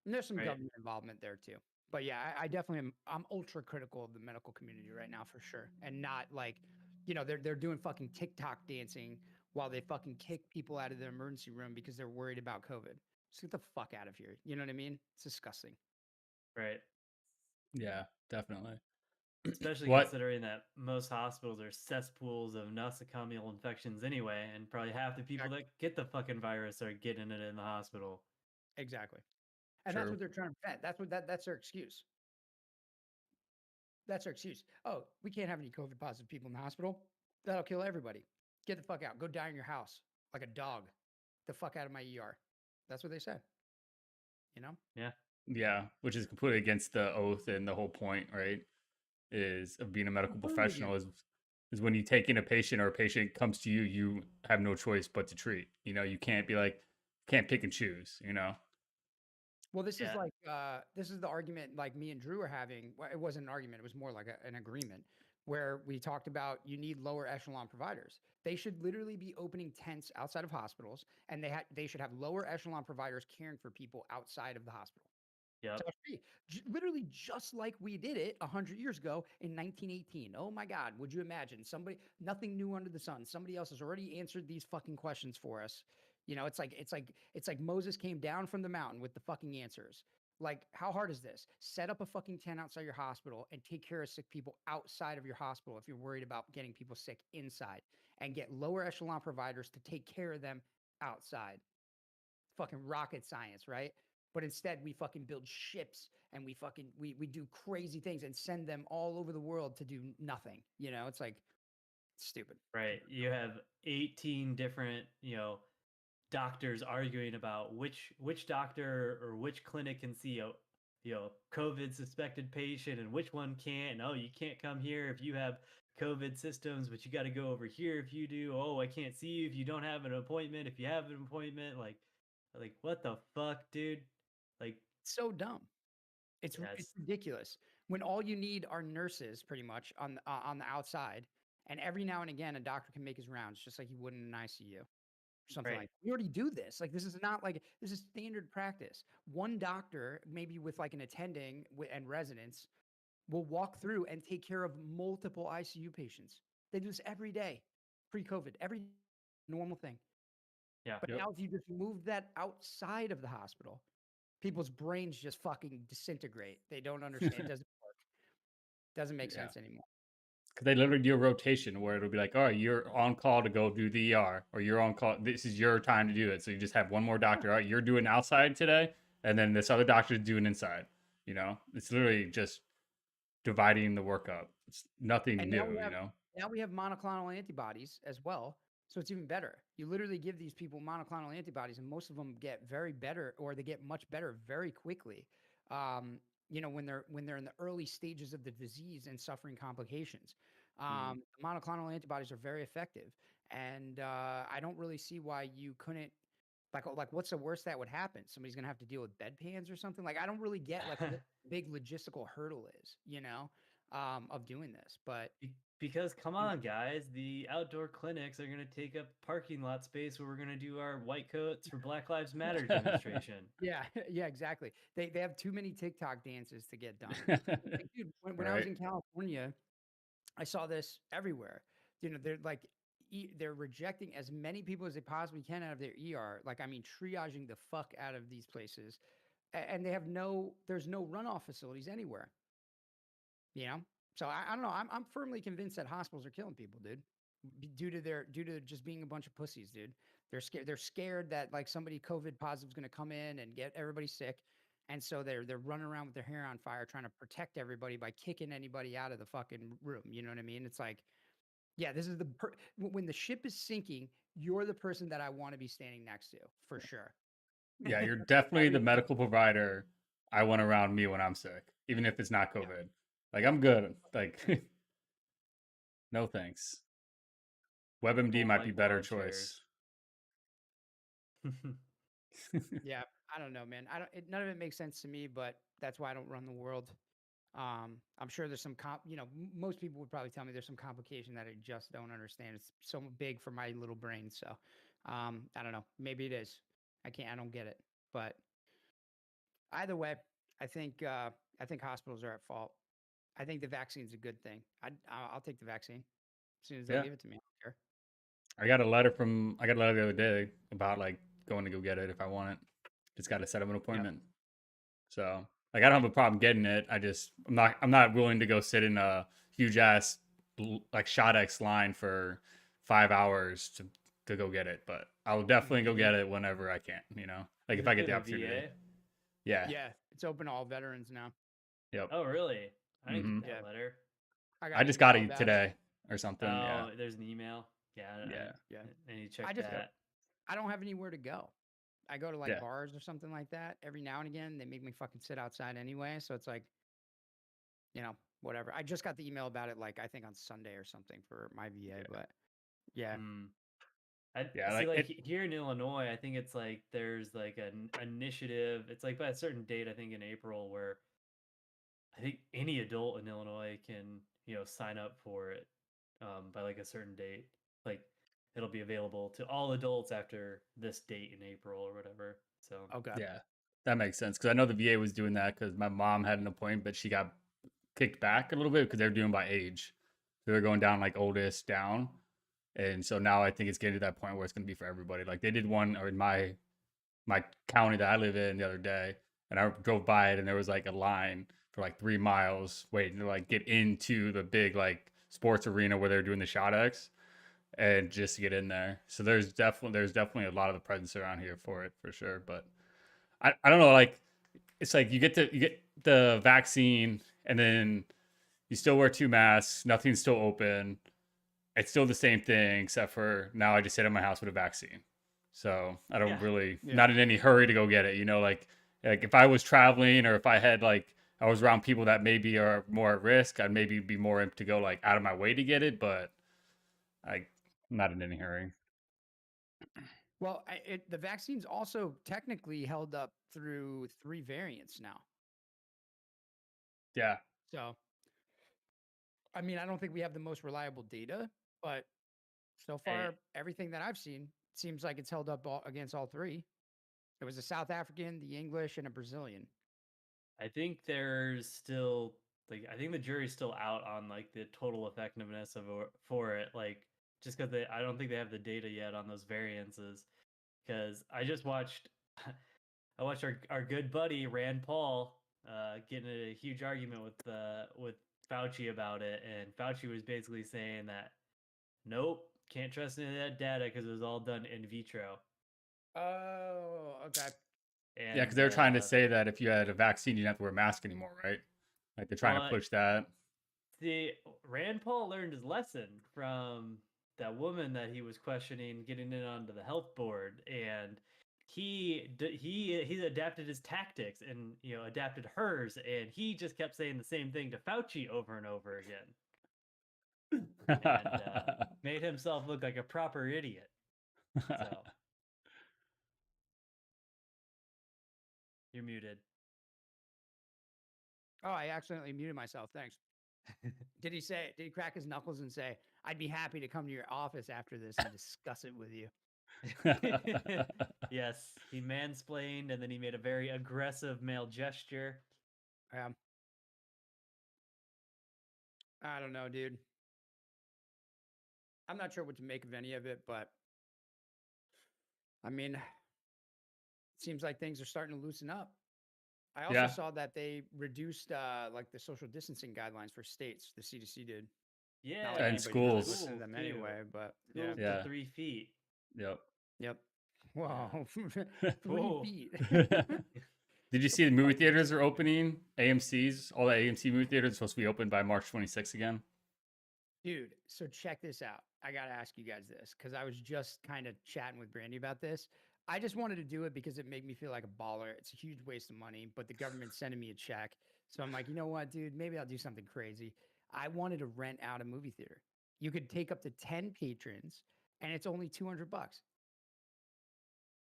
And there's some Right. government involvement there too. But yeah, I definitely am. I'm ultra critical of the medical community right now for sure, and not like, they're doing fucking TikTok dancing while they fucking kick people out of the emergency room because they're worried about COVID. Just get the fuck out of here. You know what I mean? It's disgusting. Right. Yeah, definitely. Especially What? considering that most hospitals are cesspools of nosocomial infections anyway, and probably half the people that get the fucking virus are getting it in the hospital. Exactly. And that's True. what they're trying to prevent. That's their excuse. That's their excuse. Oh, we can't have any COVID positive people in the hospital. That'll kill everybody. Get the fuck out. Go die in your house like a dog. The fuck out of my ER. That's what they said. You know? Yeah. Yeah, which is completely against the oath and the whole point, right? Is of being a medical Completely professional against. is when you take in a patient or a patient comes to you, you have no choice but to treat. You know, you can't be like, can't pick and choose. You know. Well, this is Yeah. like this is the argument like me and Drew are having. Well, it wasn't an argument; it was more like an agreement where we talked about you need lower echelon providers. They should literally be opening tents outside of hospitals, and they should have lower echelon providers caring for people outside of the hospital. Yep. Literally just like we did it 100 years ago in 1918. Oh my God, would you imagine somebody, nothing new under the sun. Somebody else has already answered these fucking questions for us. You know, it's like Moses came down from the mountain with the fucking answers. Like, how hard is this? Set up a fucking tent outside your hospital and take care of sick people outside of your hospital if you're worried about getting people sick inside, and get lower echelon providers to take care of them outside. Fucking rocket science, right? But instead we fucking build ships and we do crazy things and send them all over the world to do nothing. You know, it's like stupid. Right. You have 18 different, doctors arguing about which doctor or which clinic can see a COVID suspected patient and which one can't. And, oh, you can't come here if you have COVID systems, but you got to go over here if you do. Oh, I can't see you if you don't have an appointment. If you have an appointment, like what the fuck, dude? Like, So dumb. It's yes, ridiculous when all you need are nurses pretty much on the outside, and every now and again a doctor can make his rounds just like he would in an ICU. Something right, like we already do this. Like this is not like this is standard practice. One doctor, maybe with like an attending and residents, will walk through and take care of multiple ICU patients. They do this every day, pre-COVID, every normal thing. yeah, But Yep. now, if you just move that outside of the hospital, people's brains just fucking disintegrate. They don't understand. It doesn't work. Doesn't make Yeah. sense anymore. Because they literally do a rotation where it'll be like, all right, you're on call to go do the ER, or you're on call. This is your time to do it. So you just have one more doctor. All right, you're doing outside today, and then this other doctor is doing inside. You know, it's literally just dividing the work up. It's nothing And new. You know. now we have monoclonal antibodies as well. So it's even better. You literally give these people monoclonal antibodies, and most of them get very better, or they get much better very quickly. Um, when they're in the early stages of the disease and suffering complications. Mm. Monoclonal antibodies are very effective, and I don't really see why you couldn't. Like, what's the worst that would happen? Somebody's gonna have to deal with bedpans or something. Like, I don't really get like what the big logistical hurdle is, of doing this. But Because come you know, on, guys, the outdoor clinics are gonna take up parking lot space where we're gonna do our white coats for Black Lives Matter demonstration. yeah, yeah, exactly. They have too many TikTok dances to get done. Like, dude, when I was Right. in California, I saw this everywhere. They're like they're rejecting as many people as they possibly can out of their ER. Like, I mean, triaging the fuck out of these places, and they have there's no runoff facilities anywhere. You know, so I don't know. I'm firmly convinced that hospitals are killing people, dude, due to just being a bunch of pussies, dude. They're scared. They're scared that like somebody COVID positive is going to come in and get everybody sick, and so they're running around with their hair on fire trying to protect everybody by kicking anybody out of the fucking room. You know what I mean? It's like, yeah, this is when the ship is sinking, you're the person that I want to be standing next to for sure. Yeah, you're Not definitely the even medical provider I want around me when I'm sick, even if it's not yeah. COVID. Like I'm good. Like no thanks. WebMD People might be like better lawn chairs. choice. Yeah, I don't know, man. None of it makes sense to me, but that's why I don't run the world. I'm sure there's some most people would probably tell me there's some complication that I just don't understand. It's so big for my little brain. So, I don't know. Maybe it is. I don't get it. But either way, I think, I think hospitals are at fault. I think the vaccine's a good thing. I'll take the vaccine as soon as they'll Yeah. give it to me. I don't care. I got a letter the other day about like going to go get it if I want it. Just got to set up an Yep. appointment. So Like I don't have a problem getting it. I'm not willing to go sit in a huge ass like ShotX line for 5 hours to go get it. But I will definitely go get it whenever I can. Like Is if it I get through the the opportunity. VA? Yeah. Yeah, it's open to all veterans now. Yep. Oh, really? I didn't hmm get that Yeah, letter. I got I an just got email it about it. today or something. Yeah. Oh, there's an email. Yeah, Yeah. Yeah, I need to check I just Yep. that. I don't have anywhere to go. I go to like Yeah. bars or something like that every now and again. They make me fucking sit outside anyway, so it's like, whatever. I just got the email about it, like I think on Sunday or something for my VA, but yeah. Hmm. I Yeah. see. Like Like it. here in Illinois, I think it's like there's like an initiative. It's like by a certain date. I think in April, where I think any adult in Illinois can sign up for it by like a certain date. Like it'll be available to all adults after this date in April or whatever. So Okay. Yeah. That makes sense because I know the VA was doing that because my mom had an appointment, but she got kicked back a little bit because they're doing by age. So they're going down like oldest down. And so now I think it's getting to that point where it's going to be for everybody. Like they did one or in my county that I live in the other day, and I drove by it, and there was like a line for like 3 miles waiting to like get into the big like sports arena where they're doing the shot X, and just to get in there. So there's definitely a lot of the presence around here for it for sure. But I don't know, like it's like you get the vaccine, and then you still wear two masks, nothing's still open. It's still the same thing, except for now I just sit in my house with a vaccine. So I don't yeah, really, Yeah. not in any hurry to go get it. Like if I was traveling or if I had like, I was around people that maybe are more at risk, I'd maybe be more amped to go like out of my way to get it. But I'm not in any hurry. Well, the vaccine's also technically held up through 3 variants now. Yeah. So, I mean, I don't think we have the most reliable data, but so I far, everything that I've seen seems like it's held up against all 3. It was a South African, the English, and a Brazilian. I think there's still like I think the jury's still out on like the total effectiveness for it. Like just because I don't think they have the data yet on those variances. Because I just watched I watched our good buddy Rand Paul get in a huge argument with Fauci about it, and Fauci was basically saying that nope, can't trust any of that data because it was all done in vitro. Oh, okay. Yeah. Cause And they're trying to say that if you had a vaccine, you didn't have to wear a mask anymore, right? Like they're trying to well, push that. the Rand Paul learned his lesson from that woman that he was questioning getting in onto the health board, and he adapted his tactics and adapted hers, and he just kept saying the same thing to Fauci over and over again, and made himself look like a proper idiot. So you're muted. Oh, I accidentally muted myself. Thanks. Did he crack his knuckles and say, I'd be happy to come to your office after this and discuss it with you? Yes, he mansplained and then he made a very aggressive male gesture. Um, I don't know, dude. I'm not sure what to make of any of it, but I mean, it seems like things are starting to loosen up. I also Yeah. saw that they reduced like the social distancing guidelines for states. The CDC did. Yeah, Not like And anybody's really schools. listening to them too. anyway, but yeah. Schools Yeah. to 3 feet. Yep. Yep. Wow. 3 Whoa. feet. Did you Go see the movie bite your theaters are finger. opening? AMC's, all the AMC movie theaters are supposed to be open by March 26th again. Dude, so check this out. I got to ask you guys this because I was just kind of chatting with Brandy about this. I just wanted to do it because it made me feel like a baller. It's a huge waste of money, but the government's sending me a check. So I'm like, you know what, dude? Maybe I'll do something crazy. I wanted to rent out a movie theater. You could take up to 10 patrons and it's only $200.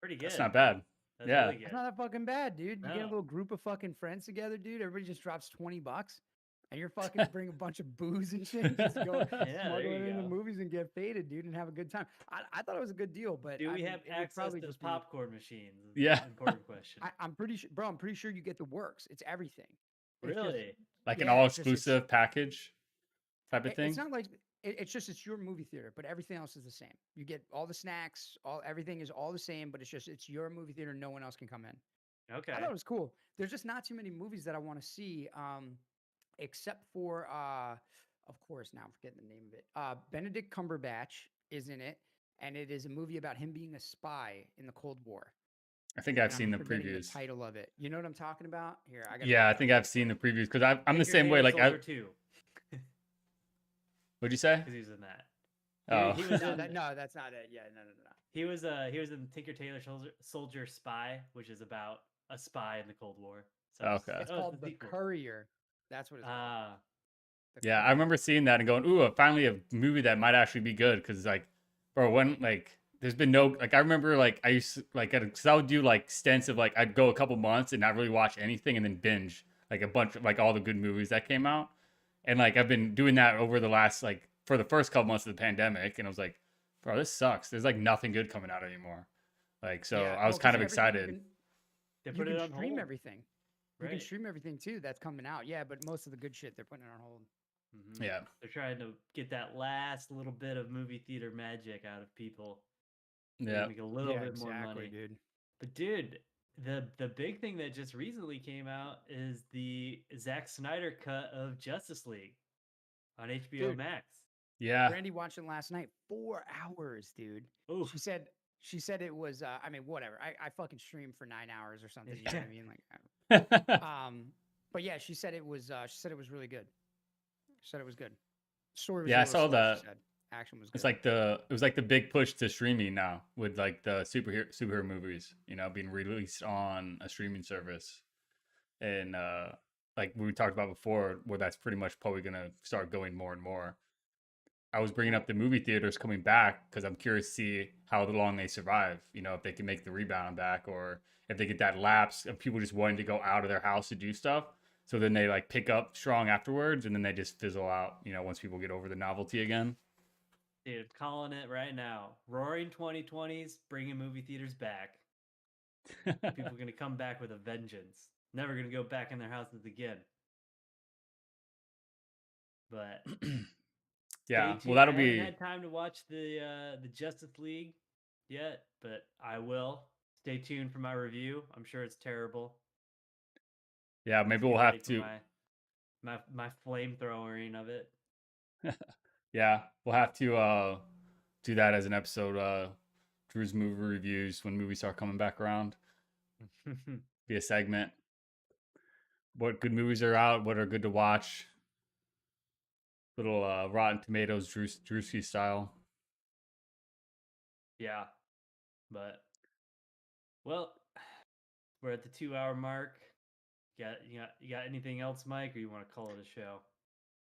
Pretty That's good. not bad. That's Yeah. really good. That's not that fucking bad, dude. You get a No. little group of fucking friends together, dude. Everybody just drops $20 and you're fucking bring a bunch of booze and shit. Just go Yeah, smuggle there it you into go. movies and get faded, dude, and have a good time. I thought it was a good deal, but Do I we mean, have it would access probably to just be. popcorn machines? Is Yeah. an important question. I'm pretty sure, bro. I'm pretty sure you get the works. It's everything. It's just, Really? Like an yeah, all it's just exclusive package type of it's thing. not like it's your movie theater, but everything else is the same. You get all the snacks, everything is all the same, but it's your movie theater. No one else can come in. Okay. I thought it was cool. There's just not too many movies that I want to see, except for, of course, now I'm forgetting the name of it. Benedict Cumberbatch is in it, and it is a movie about him being a spy in the Cold War. I think I've And seen I'm the forgetting the previews. title of it. You know what I'm talking about? Here, I got. Yeah, I think I've seen the previews because I'm the Tinker same way. Tailor Like, Soldier 2, what'd you say? because he was in that. Oh, He was No, in. that's not it. Yeah, no. He was in Tinker Tailor Soldier Spy, which is about a spy in the Cold War. So Okay. It's it's called The sequel. Courier. That's what it's called. Ah, The yeah, I Courier. remember seeing that and going, "Ooh, finally a movie that might actually be good." Because like, bro, when like, there's been no like, I remember like I used to, like, because I would do like stints of like I'd go a couple months and not really watch anything and then binge like a bunch of like all the good movies that came out, and like I've been doing that over the last like for the first couple months of the pandemic, and I was like, bro, this sucks. There's like nothing good coming out anymore. Like, so Yeah, I was well, kind 'cause of everything excited. they You put can it on stream hold. everything. You can Right. stream everything too that's coming out. Yeah, but most of the good shit they're putting it on hold. Yeah, They're trying to get that last little bit of movie theater magic out of people. They yeah. make a little bit more exactly, money. dude. But dude, the big thing that just recently came out is the Zack Snyder cut of Justice League on HBO Dude. Max. Yeah. Brandy watched it last night. 4 hours, dude. Oof. She said it was I mean, whatever. I fucking streamed for 9 hours or something, you know what I mean? But yeah, she said it was really good. She said it was good. Story was Yeah, a I little saw slow, that. she said. Action was It's good. like it was like the big push to streaming now with like the superhero movies, being released on a streaming service. And like we talked about before, where that's pretty much probably gonna start going more and more. I was bringing up the movie theaters coming back because I'm curious to see how long they survive. If they can make the rebound back, or if they get that lapse of people just wanting to go out of their house to do stuff. So then they like pick up strong afterwards, and then they just fizzle out. Once people get over the novelty again. Dude, calling it right now. Roaring 2020s, bringing movie theaters back. People are going to come back with a vengeance. Never going to go back in their houses again. But Yeah, stay well, tuned. that'll I haven't be. had time to watch the Justice League yet, but I will. Stay tuned for my review. I'm sure it's terrible. Yeah, maybe Be we'll ready have for to. my flamethrowering of it. Yeah, we'll have to do that as an episode. Drew's movie reviews when movies start coming back around. Be a segment. What good movies are out? What are good to watch? Little Rotten Tomatoes Drewski style. Yeah, but well, we're at the 2-hour mark. You got anything else, Mike, or you want to call it a show?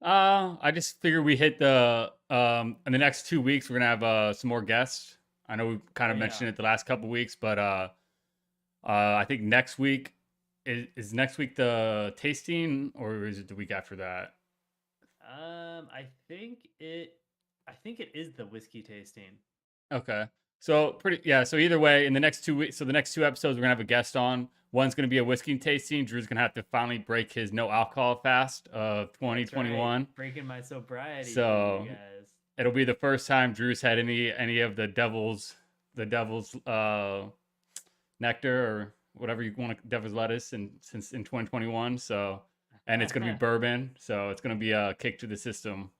I just figured we hit the in the next 2 weeks we're gonna have some more guests. I know we kind of mentioned it the last couple weeks, but I think next week is next week the tasting, or is it the week after that? I think it is the whiskey tasting. Okay. So so either way, in the next 2 weeks, so the next two episodes we're gonna have a guest on. One's gonna be a whiskey tasting. Drew's gonna have to finally break his no alcohol fast of 2021. Right. Breaking my sobriety So for you guys. It'll be the first time Drew's had any of the devil's nectar, or whatever you want to, devil's lettuce, since in 2021. So, and it's gonna be bourbon, so it's gonna be a kick to the system.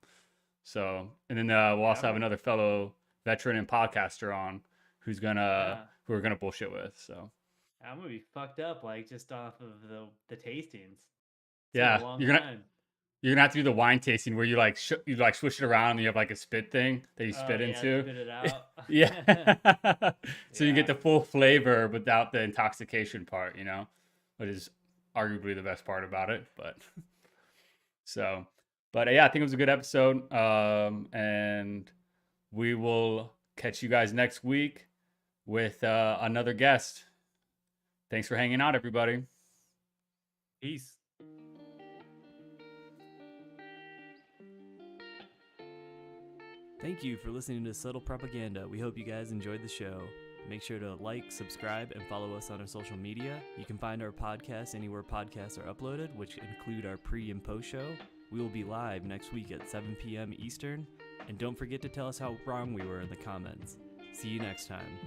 So, and then we'll also have another fellow veteran and podcaster on who we're gonna bullshit with. So I'm gonna be fucked up, like, just off of the tastings. It's yeah, been a long you're gonna time. you're gonna have to do the wine tasting where you like you like swish it around and you have like a spit thing that you spit Yeah, into. spit it out. Yeah. So you get Yeah. the full flavor without the intoxication part, which is arguably the best part about it. But yeah, I think it was a good episode. And we will catch you guys next week with another guest. Thanks for hanging out, everybody. Peace. Thank you for listening to Subtle Propaganda. We hope you guys enjoyed the show. Make sure to like, subscribe, and follow us on our social media. You can find our podcast anywhere podcasts are uploaded, which include our pre and post show. We will be live next week at 7 p.m. Eastern. And don't forget to tell us how wrong we were in the comments. See you next time.